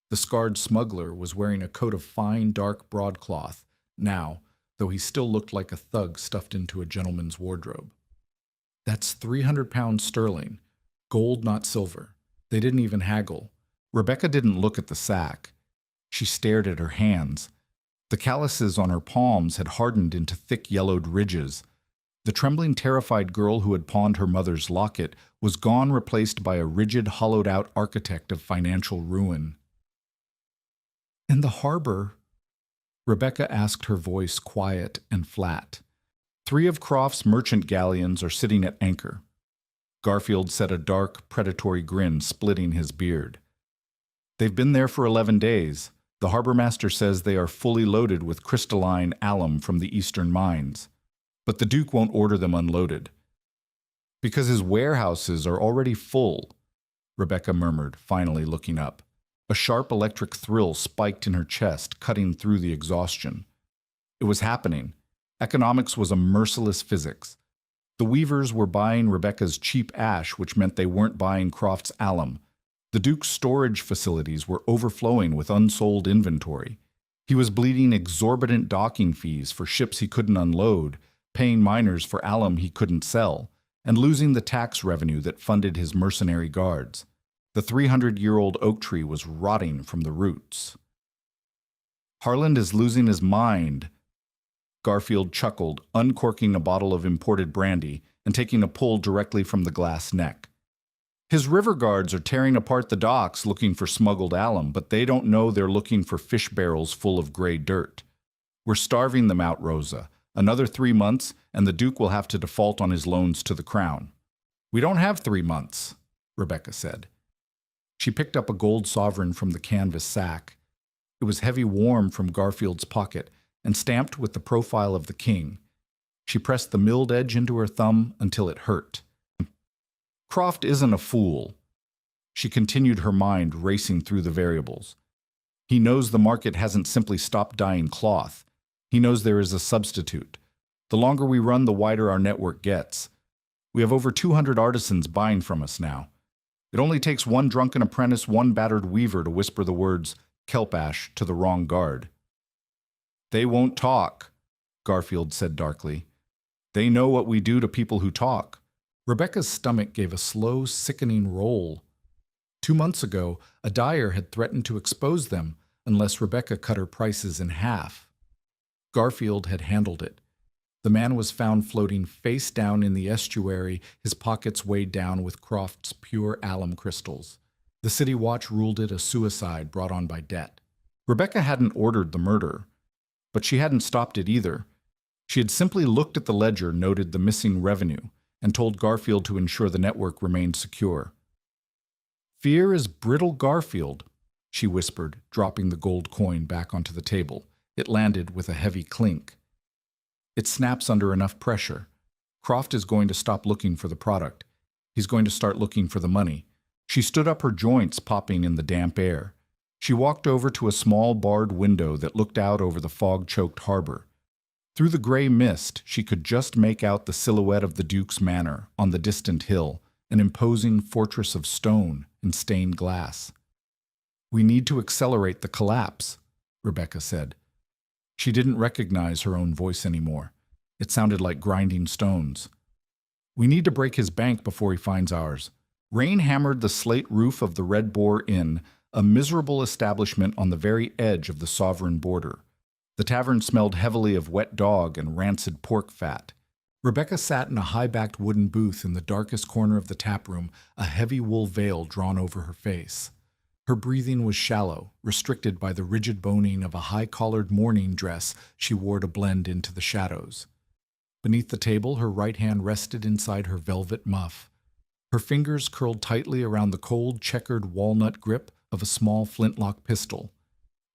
The scarred smuggler was wearing a coat of fine, dark broadcloth now, though he still looked like a thug stuffed into a gentleman's wardrobe. That's 300 pounds sterling. Gold, not silver. They didn't even haggle. Rebecca didn't look at the sack. She stared at her hands. The calluses on her palms had hardened into thick yellowed ridges. The trembling, terrified girl who had pawned her mother's locket was gone, replaced by a rigid, hollowed-out architect of financial ruin. "In the harbor?" Rebecca asked, her voice quiet and flat. "3 of Croft's merchant galleons are sitting at anchor." Garfield set a dark, predatory grin, splitting his beard. "They've been there for 11 days. The harbor master says they are fully loaded with crystalline alum from the eastern mines. But the Duke won't order them unloaded. Because his warehouses are already full," Rebecca murmured, finally looking up. A sharp electric thrill spiked in her chest, cutting through the exhaustion. It was happening. Economics was a merciless physics. The weavers were buying Rebecca's cheap ash, which meant they weren't buying Croft's alum. The Duke's storage facilities were overflowing with unsold inventory. He was bleeding exorbitant docking fees for ships he couldn't unload, paying miners for alum he couldn't sell, and losing the tax revenue that funded his mercenary guards. The 300-year-old oak tree was rotting from the roots. "Harland is losing his mind," Garfield chuckled, uncorking a bottle of imported brandy and taking a pull directly from the glass neck. "His river guards are tearing apart the docks looking for smuggled alum, but they don't know they're looking for fish barrels full of gray dirt. We're starving them out, Rosa. Another 3 months, and the Duke will have to default on his loans to the Crown." "We don't have 3 months," Rebecca said. She picked up a gold sovereign from the canvas sack. It was heavy warm from Garfield's pocket and stamped with the profile of the king. She pressed the milled edge into her thumb until it hurt. "Croft isn't a fool." She continued, her mind racing through the variables. "He knows the market hasn't simply stopped dyeing cloth. He knows there is a substitute. The longer we run, the wider our network gets. We have over 200 artisans buying from us now. It only takes one drunken apprentice, one battered weaver to whisper the words kelp ash to the wrong guard." "They won't talk," Garfield said darkly. "They know what we do to people who talk." Rebecca's stomach gave a slow, sickening roll. 2 months ago, a dyer had threatened to expose them, unless Rebecca cut her prices in half. Garfield had handled it. The man was found floating face down in the estuary, his pockets weighed down with Croft's pure alum crystals. The City Watch ruled it a suicide brought on by debt. Rebecca hadn't ordered the murder, but she hadn't stopped it either. She had simply looked at the ledger, noted the missing revenue, and told Garfield to ensure the network remained secure. "Fear is brittle, Garfield," she whispered, dropping the gold coin back onto the table. It landed with a heavy clink. "It snaps under enough pressure. Croft is going to stop looking for the product. He's going to start looking for the money." She stood up, her joints popping in the damp air. She walked over to a small barred window that looked out over the fog-choked harbor. Through the gray mist, she could just make out the silhouette of the Duke's manor on the distant hill, an imposing fortress of stone and stained glass. "We need to accelerate the collapse," Rebecca said. She didn't recognize her own voice anymore. It sounded like grinding stones. "We need to break his bank before he finds ours." Rain hammered the slate roof of the Red Boar Inn, a miserable establishment on the very edge of the sovereign border. The tavern smelled heavily of wet dog and rancid pork fat. Rebecca sat in a high-backed wooden booth in the darkest corner of the taproom, a heavy wool veil drawn over her face. Her breathing was shallow, restricted by the rigid boning of a high-collared morning dress she wore to blend into the shadows. Beneath the table, her right hand rested inside her velvet muff. Her fingers curled tightly around the cold, checkered walnut grip of a small flintlock pistol.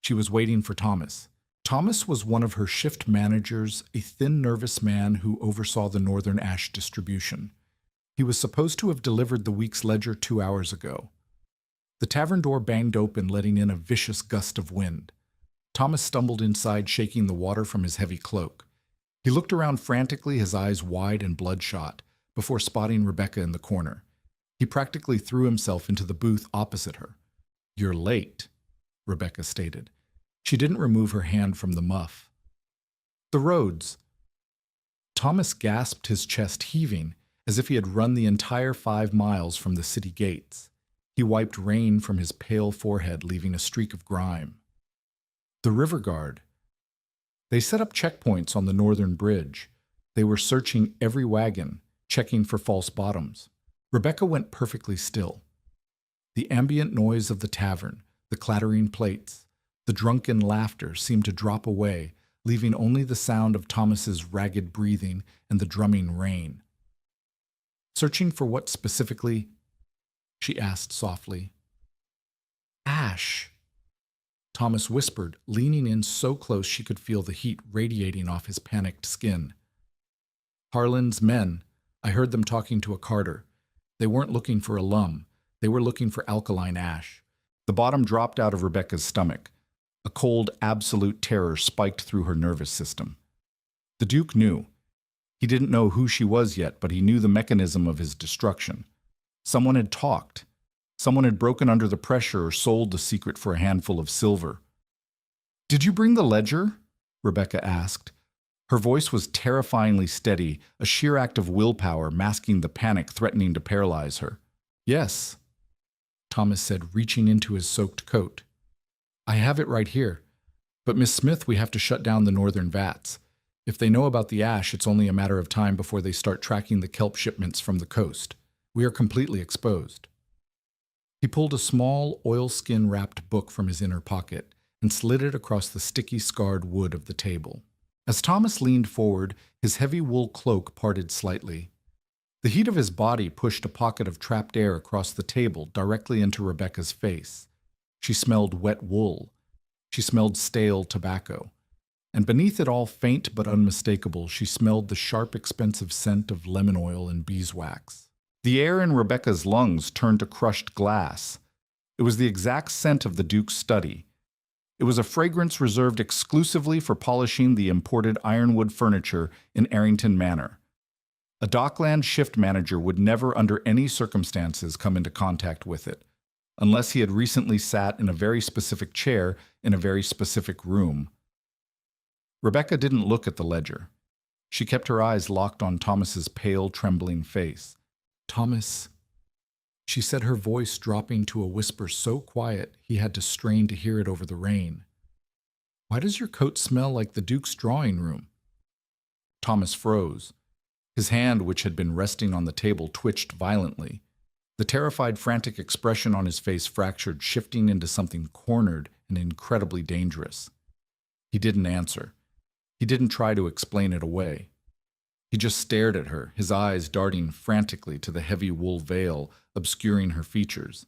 She was waiting for Thomas. Thomas was one of her shift managers, a thin, nervous man who oversaw the Northern Ash distribution. He was supposed to have delivered the week's ledger 2 hours ago. The tavern door banged open, letting in a vicious gust of wind. Thomas stumbled inside, shaking the water from his heavy cloak. He looked around frantically, his eyes wide and bloodshot, before spotting Rebecca in the corner. He practically threw himself into the booth opposite her. "You're late," Rebecca stated. She didn't remove her hand from the muff. "The roads." Thomas gasped, his chest heaving, as if he had run the entire 5 miles from the city gates. He wiped rain from his pale forehead, leaving a streak of grime. "The river guard. They set up checkpoints on the northern bridge. They were searching every wagon, checking for false bottoms." Rebecca went perfectly still. The ambient noise of the tavern, the clattering plates, the drunken laughter seemed to drop away, leaving only the sound of Thomas's ragged breathing and the drumming rain. "Searching for what specifically?" she asked softly. "Ash," Thomas whispered, leaning in so close she could feel the heat radiating off his panicked skin. "Harlan's men. I heard them talking to a carter. They weren't looking for alum. They were looking for alkaline ash." The bottom dropped out of Rebecca's stomach. A cold, absolute terror spiked through her nervous system. The Duke knew. He didn't know who she was yet, but he knew the mechanism of his destruction. Someone had talked. Someone had broken under the pressure or sold the secret for a handful of silver. "Did you bring the ledger?" Rebecca asked. Her voice was terrifyingly steady, a sheer act of willpower masking the panic threatening to paralyze her. "Yes," Thomas said, reaching into his soaked coat. "I have it right here. But Miss Smith, we have to shut down the northern vats. If they know about the ash, it's only a matter of time before they start tracking the kelp shipments from the coast. We are completely exposed." He pulled a small, oilskin-wrapped book from his inner pocket and slid it across the sticky, scarred wood of the table. As Thomas leaned forward, his heavy wool cloak parted slightly. The heat of his body pushed a pocket of trapped air across the table directly into Rebecca's face. She smelled wet wool. She smelled stale tobacco. And beneath it all, faint but unmistakable, she smelled the sharp, expensive scent of lemon oil and beeswax. The air in Rebecca's lungs turned to crushed glass. It was the exact scent of the Duke's study. It was a fragrance reserved exclusively for polishing the imported ironwood furniture in Arrington Manor. A Dockland shift manager would never, under any circumstances, come into contact with it, unless he had recently sat in a very specific chair in a very specific room. Rebecca didn't look at the ledger. She kept her eyes locked on Thomas's pale, trembling face. "Thomas," she said, her voice dropping to a whisper so quiet he had to strain to hear it over the rain. "Why does your coat smell like the Duke's drawing room?" Thomas froze. His hand, which had been resting on the table, twitched violently. The terrified, frantic expression on his face fractured, shifting into something cornered and incredibly dangerous. He didn't answer. He didn't try to explain it away. He just stared at her, his eyes darting frantically to the heavy wool veil obscuring her features.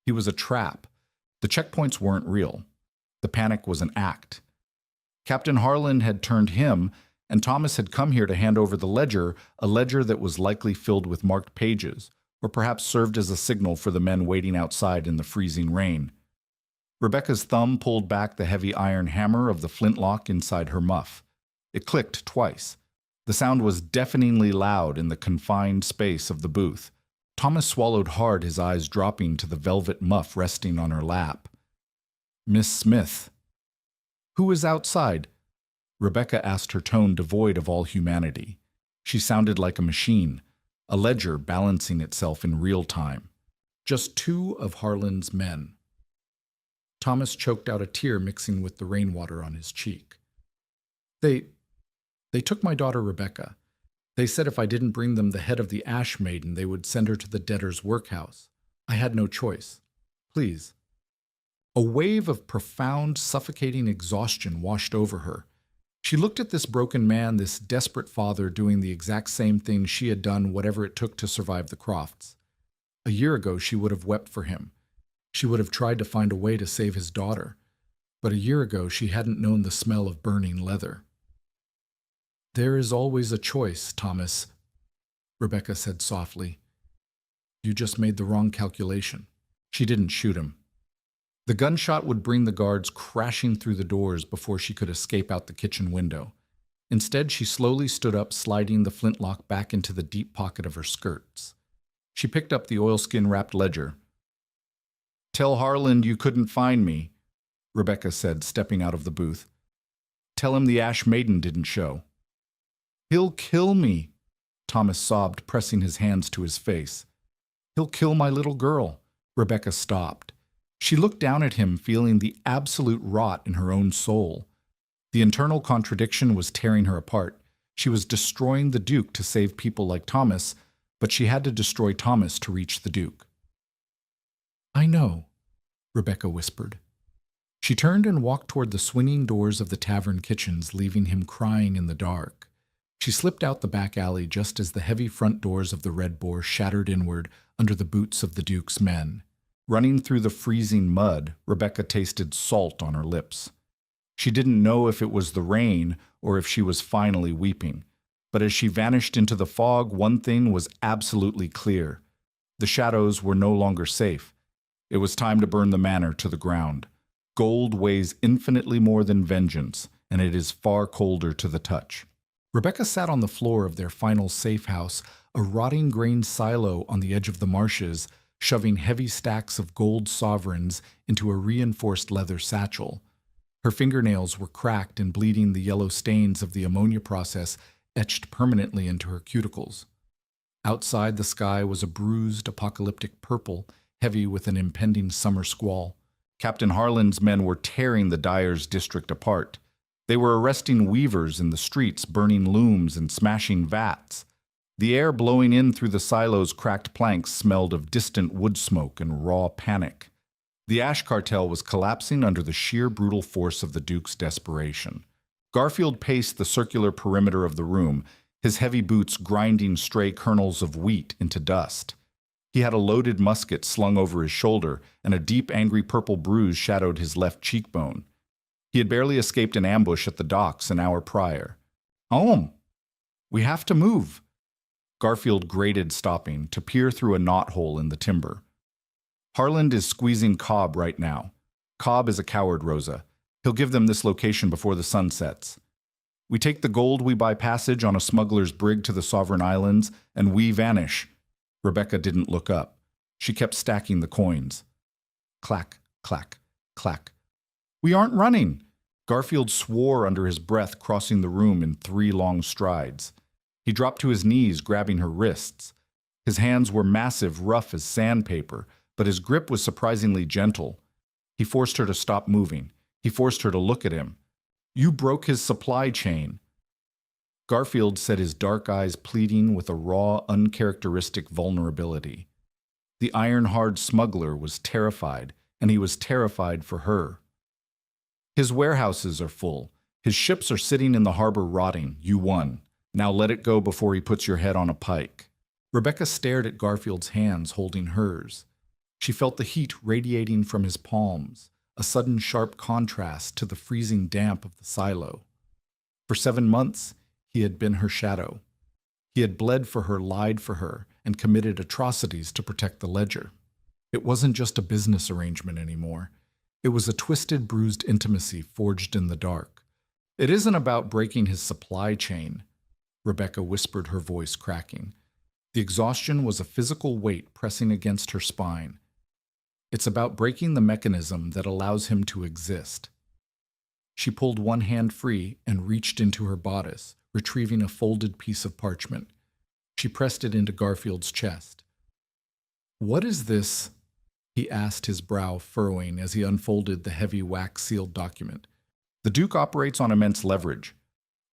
He was a trap. The checkpoints weren't real. The panic was an act. Captain Harlan had turned him, and Thomas had come here to hand over the ledger, a ledger that was likely filled with marked pages, or perhaps served as a signal for the men waiting outside in the freezing rain. Rebecca's thumb pulled back the heavy iron hammer of the flintlock inside her muff. It clicked twice. The sound was deafeningly loud in the confined space of the booth. Thomas swallowed hard, his eyes dropping to the velvet muff resting on her lap. "Miss Smith." "Who is outside?" Rebecca asked, her tone devoid of all humanity. She sounded like a machine, a ledger balancing itself in real time. "Just two of Harlan's men." Thomas choked out a tear mixing with the rainwater on his cheek. They took my daughter Rebecca. They said if I didn't bring them the head of the Ash Maiden, they would send her to the debtor's workhouse. I had no choice. Please." A wave of profound, suffocating exhaustion washed over her. She looked at this broken man, this desperate father, doing the exact same thing she had done, whatever it took to survive the Crofts. A year ago, she would have wept for him. She would have tried to find a way to save his daughter. But a year ago, she hadn't known the smell of burning leather. "There is always a choice, Thomas," Rebecca said softly. "You just made the wrong calculation." She didn't shoot him. The gunshot would bring the guards crashing through the doors before she could escape out the kitchen window. Instead, she slowly stood up, sliding the flintlock back into the deep pocket of her skirts. She picked up the oilskin-wrapped ledger. "Tell Harlan you couldn't find me," Rebecca said, stepping out of the booth. "Tell him the Ash Maiden didn't show." "He'll kill me," Thomas sobbed, pressing his hands to his face. "He'll kill my little girl." Rebecca stopped. She looked down at him, feeling the absolute rot in her own soul. The internal contradiction was tearing her apart. She was destroying the Duke to save people like Thomas, but she had to destroy Thomas to reach the Duke. "I know," Rebecca whispered. She turned and walked toward the swinging doors of the tavern kitchens, leaving him crying in the dark. She slipped out the back alley just as the heavy front doors of the Red Boar shattered inward under the boots of the Duke's men. Running through the freezing mud, Rebecca tasted salt on her lips. She didn't know if it was the rain or if she was finally weeping. But as she vanished into the fog, one thing was absolutely clear. The shadows were no longer safe. It was time to burn the manor to the ground. Gold weighs infinitely more than vengeance, and it is far colder to the touch. Rebecca sat on the floor of their final safe house, a rotting grain silo on the edge of the marshes, shoving heavy stacks of gold sovereigns into a reinforced leather satchel. Her fingernails were cracked and bleeding, the yellow stains of the ammonia process etched permanently into her cuticles. Outside, the sky was a bruised, apocalyptic purple, heavy with an impending summer squall. Captain Harlan's men were tearing the dyer's district apart. They were arresting weavers in the streets, burning looms and smashing vats. The air blowing in through the silo's cracked planks smelled of distant wood smoke and raw panic. The ash cartel was collapsing under the sheer brutal force of the Duke's desperation. Garfield paced the circular perimeter of the room, his heavy boots grinding stray kernels of wheat into dust. He had a loaded musket slung over his shoulder, and a deep, angry purple bruise shadowed his left cheekbone. He had barely escaped an ambush at the docks an hour prior. We have to move." Garfield grated, stopping, to peer through a knothole in the timber. "Harlan is squeezing Cobb right now. Cobb is a coward, Rosa. He'll give them this location before the sun sets. We take the gold, we buy passage on a smuggler's brig to the Sovereign Islands, and we vanish." Rebecca didn't look up. She kept stacking the coins. Clack, clack, clack. "We aren't running." Garfield swore under his breath, crossing the room in 3 long strides. He dropped to his knees, grabbing her wrists. His hands were massive, rough as sandpaper, but his grip was surprisingly gentle. He forced her to stop moving. He forced her to look at him. "You broke his supply chain." Garfield said, his dark eyes pleading with a raw, uncharacteristic vulnerability. The iron-hard smuggler was terrified, and he was terrified for her. "His warehouses are full. His ships are sitting in the harbor rotting. You won. Now let it go before he puts your head on a pike." Rebecca stared at Garfield's hands holding hers. She felt the heat radiating from his palms, a sudden sharp contrast to the freezing damp of the silo. For 7 months, he had been her shadow. He had bled for her, lied for her, and committed atrocities to protect the ledger. It wasn't just a business arrangement anymore. It was a twisted, bruised intimacy forged in the dark. "It isn't about breaking his supply chain," Rebecca whispered, her voice cracking. The exhaustion was a physical weight pressing against her spine. "It's about breaking the mechanism that allows him to exist." She pulled one hand free and reached into her bodice, retrieving a folded piece of parchment. She pressed it into Garfield's chest. "What is this?" he asked, his brow furrowing as he unfolded the heavy wax-sealed document. "The Duke operates on immense leverage."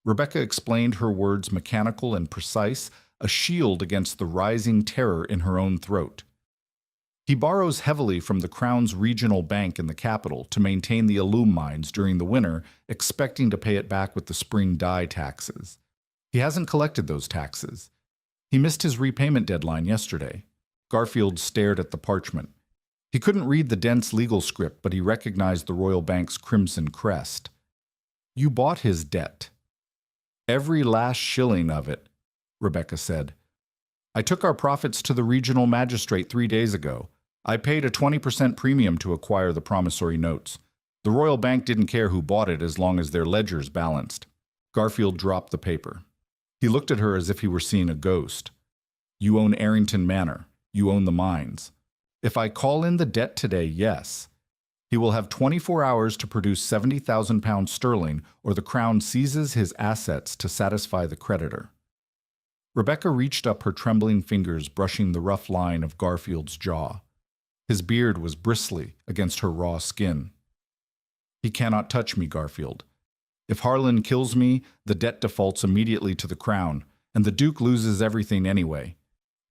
Rebecca explained, her words mechanical and precise, a shield against the rising terror in her own throat. "He borrows heavily from the Crown's regional bank in the capital to maintain the alum mines during the winter, expecting to pay it back with the spring dye taxes. He hasn't collected those taxes. He missed his repayment deadline yesterday." Garfield stared at the parchment. He couldn't read the dense legal script, but he recognized the Royal Bank's crimson crest. "You bought his debt." "Every last shilling of it," Rebecca said. "I took our profits to the regional magistrate 3 days ago. I paid a 20% premium to acquire the promissory notes. The Royal Bank didn't care who bought it as long as their ledgers balanced." Garfield dropped the paper. He looked at her as if he were seeing a ghost. "You own Arrington Manor. You own the mines. If I call in the debt today, yes. He will have 24 hours to produce £70,000 sterling, or the Crown seizes his assets to satisfy the creditor." Rebecca reached up, her trembling fingers brushing the rough line of Garfield's jaw. His beard was bristly against her raw skin. "He cannot touch me, Garfield. If Harlan kills me, the debt defaults immediately to the Crown, and the Duke loses everything anyway.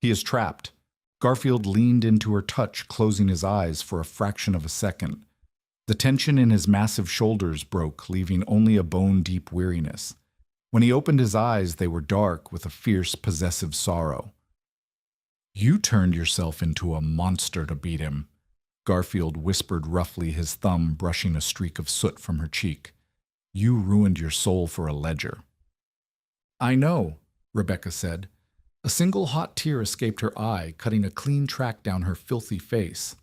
He is trapped." Garfield leaned into her touch, closing his eyes for a fraction of a second. The tension in his massive shoulders broke, leaving only a bone-deep weariness. When he opened his eyes, they were dark with a fierce, possessive sorrow. "You turned yourself into a monster to beat him," Garfield whispered roughly, his thumb brushing a streak of soot from her cheek. "You ruined your soul for a ledger." "I know," Rebecca said. A single hot tear escaped her eye, cutting a clean track down her filthy face.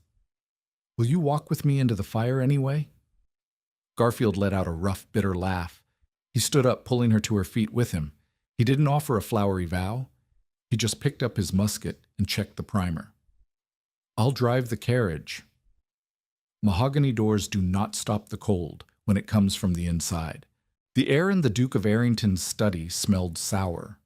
"Will you walk with me into the fire anyway?" Garfield let out a rough, bitter laugh. He stood up, pulling her to her feet with him. He didn't offer a flowery vow. He just picked up his musket and checked the primer. "I'll drive the carriage." Mahogany doors do not stop the cold when it comes from the inside. The air in the Duke of Arrington's study smelled sour.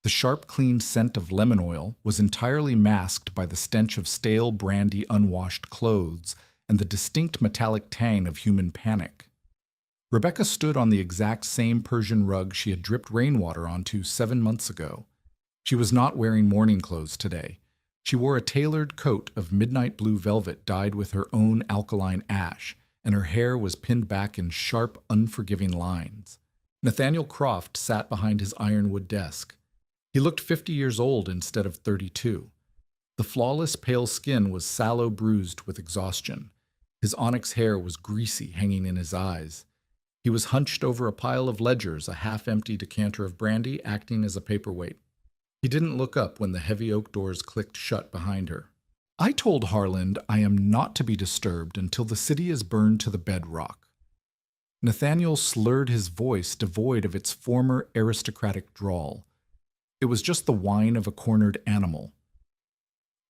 The sharp, clean scent of lemon oil was entirely masked by the stench of stale, brandy, unwashed clothes and the distinct metallic tang of human panic. Rebecca stood on the exact same Persian rug she had dripped rainwater onto 7 months ago. She was not wearing morning clothes today. She wore a tailored coat of midnight blue velvet dyed with her own alkaline ash, and her hair was pinned back in sharp, unforgiving lines. Nathaniel Croft sat behind his ironwood desk. He looked 50 years old instead of 32. The flawless pale skin was sallow, bruised with exhaustion. His onyx hair was greasy, hanging in his eyes. He was hunched over a pile of ledgers, a half-empty decanter of brandy acting as a paperweight. He didn't look up when the heavy oak doors clicked shut behind her. "I told Harland I am not to be disturbed until the city is burned to the bedrock." Nathaniel slurred his voice, devoid of its former aristocratic drawl. It was just the whine of a cornered animal.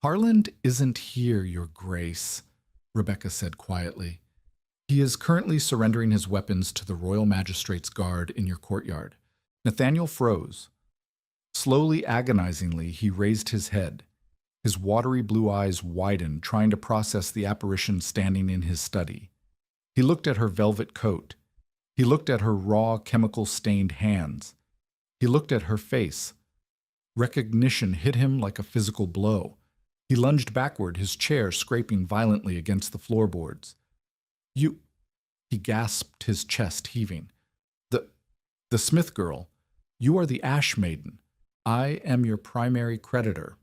"Harland isn't here, Your Grace," Rebecca said quietly. "He is currently surrendering his weapons to the Royal Magistrate's guard in your courtyard." Nathaniel froze. Slowly, agonizingly, he raised his head. His watery blue eyes widened, trying to process the apparition standing in his study. He looked at her velvet coat. He looked at her raw, chemical-stained hands. He looked at her face. Recognition hit him like a physical blow. He lunged backward, his chair scraping violently against the floorboards. "You—" he gasped, his chest heaving. The Smith girl. You are the Ash Maiden. I am your primary creditor,"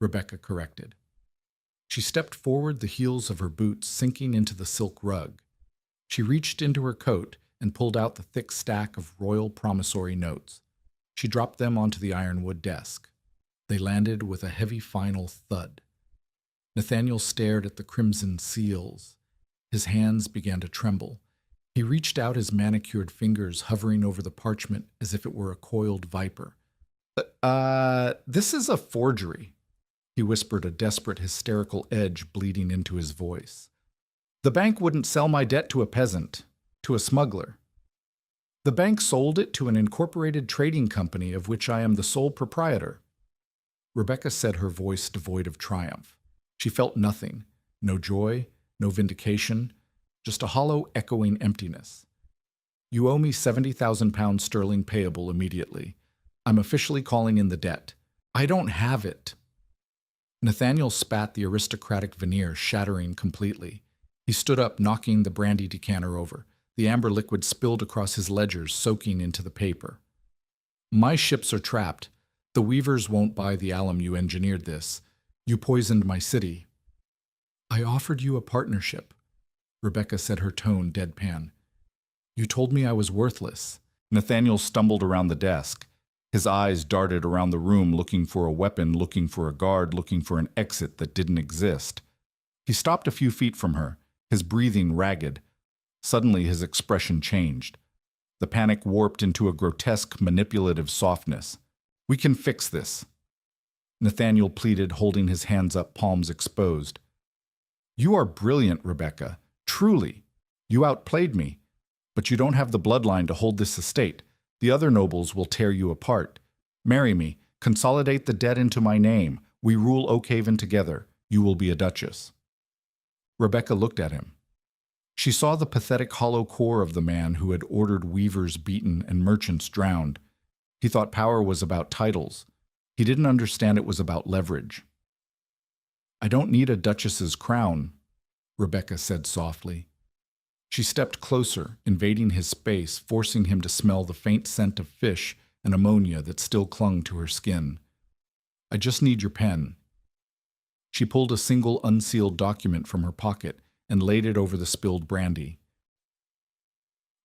Rebecca corrected. She stepped forward, the heels of her boots sinking into the silk rug. She reached into her coat and pulled out the thick stack of royal promissory notes. She dropped them onto the ironwood desk. They landed with a heavy final thud. Nathaniel stared at the crimson seals. His hands began to tremble. He reached out, his manicured fingers hovering over the parchment as if it were a coiled viper. This is a forgery," he whispered, a desperate, hysterical edge bleeding into his voice. "The bank wouldn't sell my debt to a peasant, to a smuggler. The bank sold it to an incorporated trading company of which I am the sole proprietor." Rebecca said, her voice devoid of triumph. She felt nothing, no joy, no vindication, just a hollow, echoing emptiness. "You owe me 70,000 pounds sterling payable immediately. I'm officially calling in the debt. I don't have it." Nathaniel spat, the aristocratic veneer shattering completely. He stood up, knocking the brandy decanter over. The amber liquid spilled across his ledgers, soaking into the paper. "My ships are trapped. The weavers won't buy the alum. You engineered this. You poisoned my city." "I offered you a partnership," Rebecca said, her tone deadpan. "You told me I was worthless." Nathaniel stumbled around the desk. His eyes darted around the room, looking for a weapon, looking for a guard, looking for an exit that didn't exist. He stopped a few feet from her, his breathing ragged. Suddenly his expression changed. The panic warped into a grotesque, manipulative softness. "We can fix this," Nathaniel pleaded, holding his hands up, palms exposed. "You are brilliant, Rebecca. Truly. You outplayed me. But you don't have the bloodline to hold this estate. The other nobles will tear you apart. Marry me. Consolidate the debt into my name. We rule Oakhaven together. You will be a duchess." Rebecca looked at him. She saw the pathetic hollow core of the man who had ordered weavers beaten and merchants drowned. He thought power was about titles. He didn't understand it was about leverage. "I don't need a duchess's crown," Rebecca said softly. She stepped closer, invading his space, forcing him to smell the faint scent of fish and ammonia that still clung to her skin. "I just need your pen." She pulled a single unsealed document from her pocket and laid it over the spilled brandy.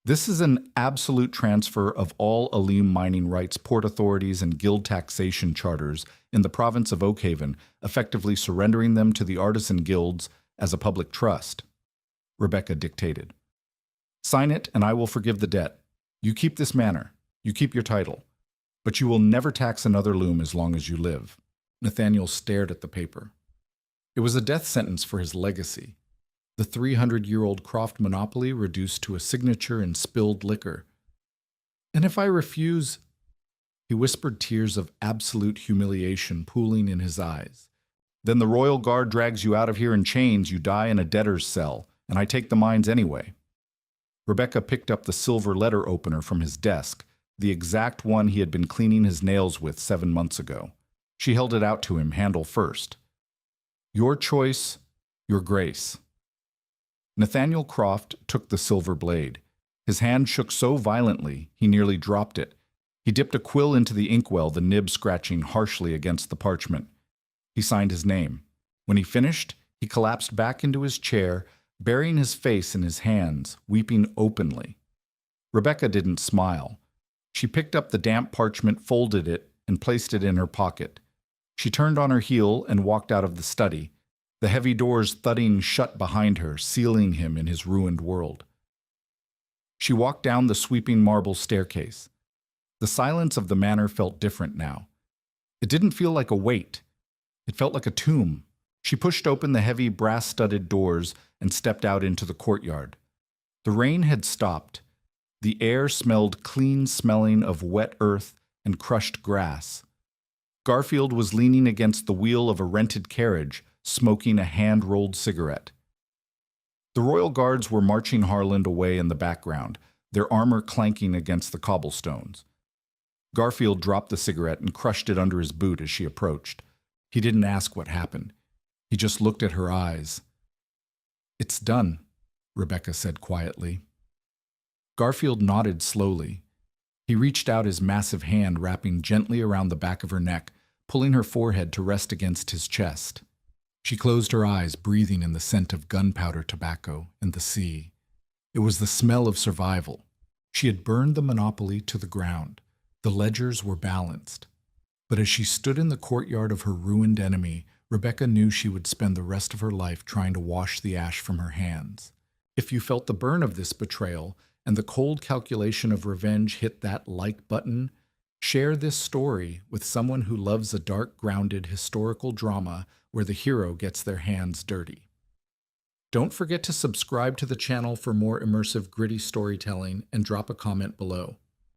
"This is an absolute transfer of all Alim mining rights, port authorities, and guild taxation charters in the province of Oakhaven, effectively surrendering them to the artisan guilds as a public trust," Rebecca dictated. "Sign it, and I will forgive the debt. You keep this manor. You keep your title. But you will never tax another loom as long as you live." Nathaniel stared at the paper. It was a death sentence for his legacy. The 300-year-old Croft monopoly reduced to a signature in spilled liquor. "And if I refuse—" He whispered, tears of absolute humiliation pooling in his eyes. "Then the royal guard drags you out of here in chains, you die in a debtor's cell, and I take the mines anyway." Rebecca picked up the silver letter opener from his desk, the exact one he had been cleaning his nails with 7 months ago. She held it out to him, handle first. "Your choice, your grace." Nathaniel Croft took the silver blade. His hand shook so violently he nearly dropped it. He dipped a quill into the inkwell, the nib scratching harshly against the parchment. He signed his name. When he finished, he collapsed back into his chair, burying his face in his hands, weeping openly. Rebecca didn't smile. She picked up the damp parchment, folded it, and placed it in her pocket. She turned on her heel and walked out of the study, the heavy doors thudding shut behind her, sealing him in his ruined world. She walked down the sweeping marble staircase. The silence of the manor felt different now. It didn't feel like a weight. It felt like a tomb. She pushed open the heavy brass-studded doors and stepped out into the courtyard. The rain had stopped. The air smelled clean-smelling of wet earth and crushed grass. Garfield was leaning against the wheel of a rented carriage, smoking a hand-rolled cigarette. The royal guards were marching Harland away in the background, their armor clanking against the cobblestones. Garfield dropped the cigarette and crushed it under his boot as she approached. He didn't ask what happened. He just looked at her eyes. "It's done," Rebecca said quietly. Garfield nodded slowly. He reached out his massive hand, wrapping gently around the back of her neck, pulling her forehead to rest against his chest. She closed her eyes, breathing in the scent of gunpowder tobacco and the sea. It was the smell of survival. She had burned the monopoly to the ground. The ledgers were balanced. But as she stood in the courtyard of her ruined enemy, Rebecca knew she would spend the rest of her life trying to wash the ash from her hands. If you felt the burn of this betrayal and the cold calculation of revenge hit that like button, share this story with someone who loves a dark, grounded historical drama where the hero gets their hands dirty. Don't forget to subscribe to the channel for more immersive, gritty storytelling and drop a comment below.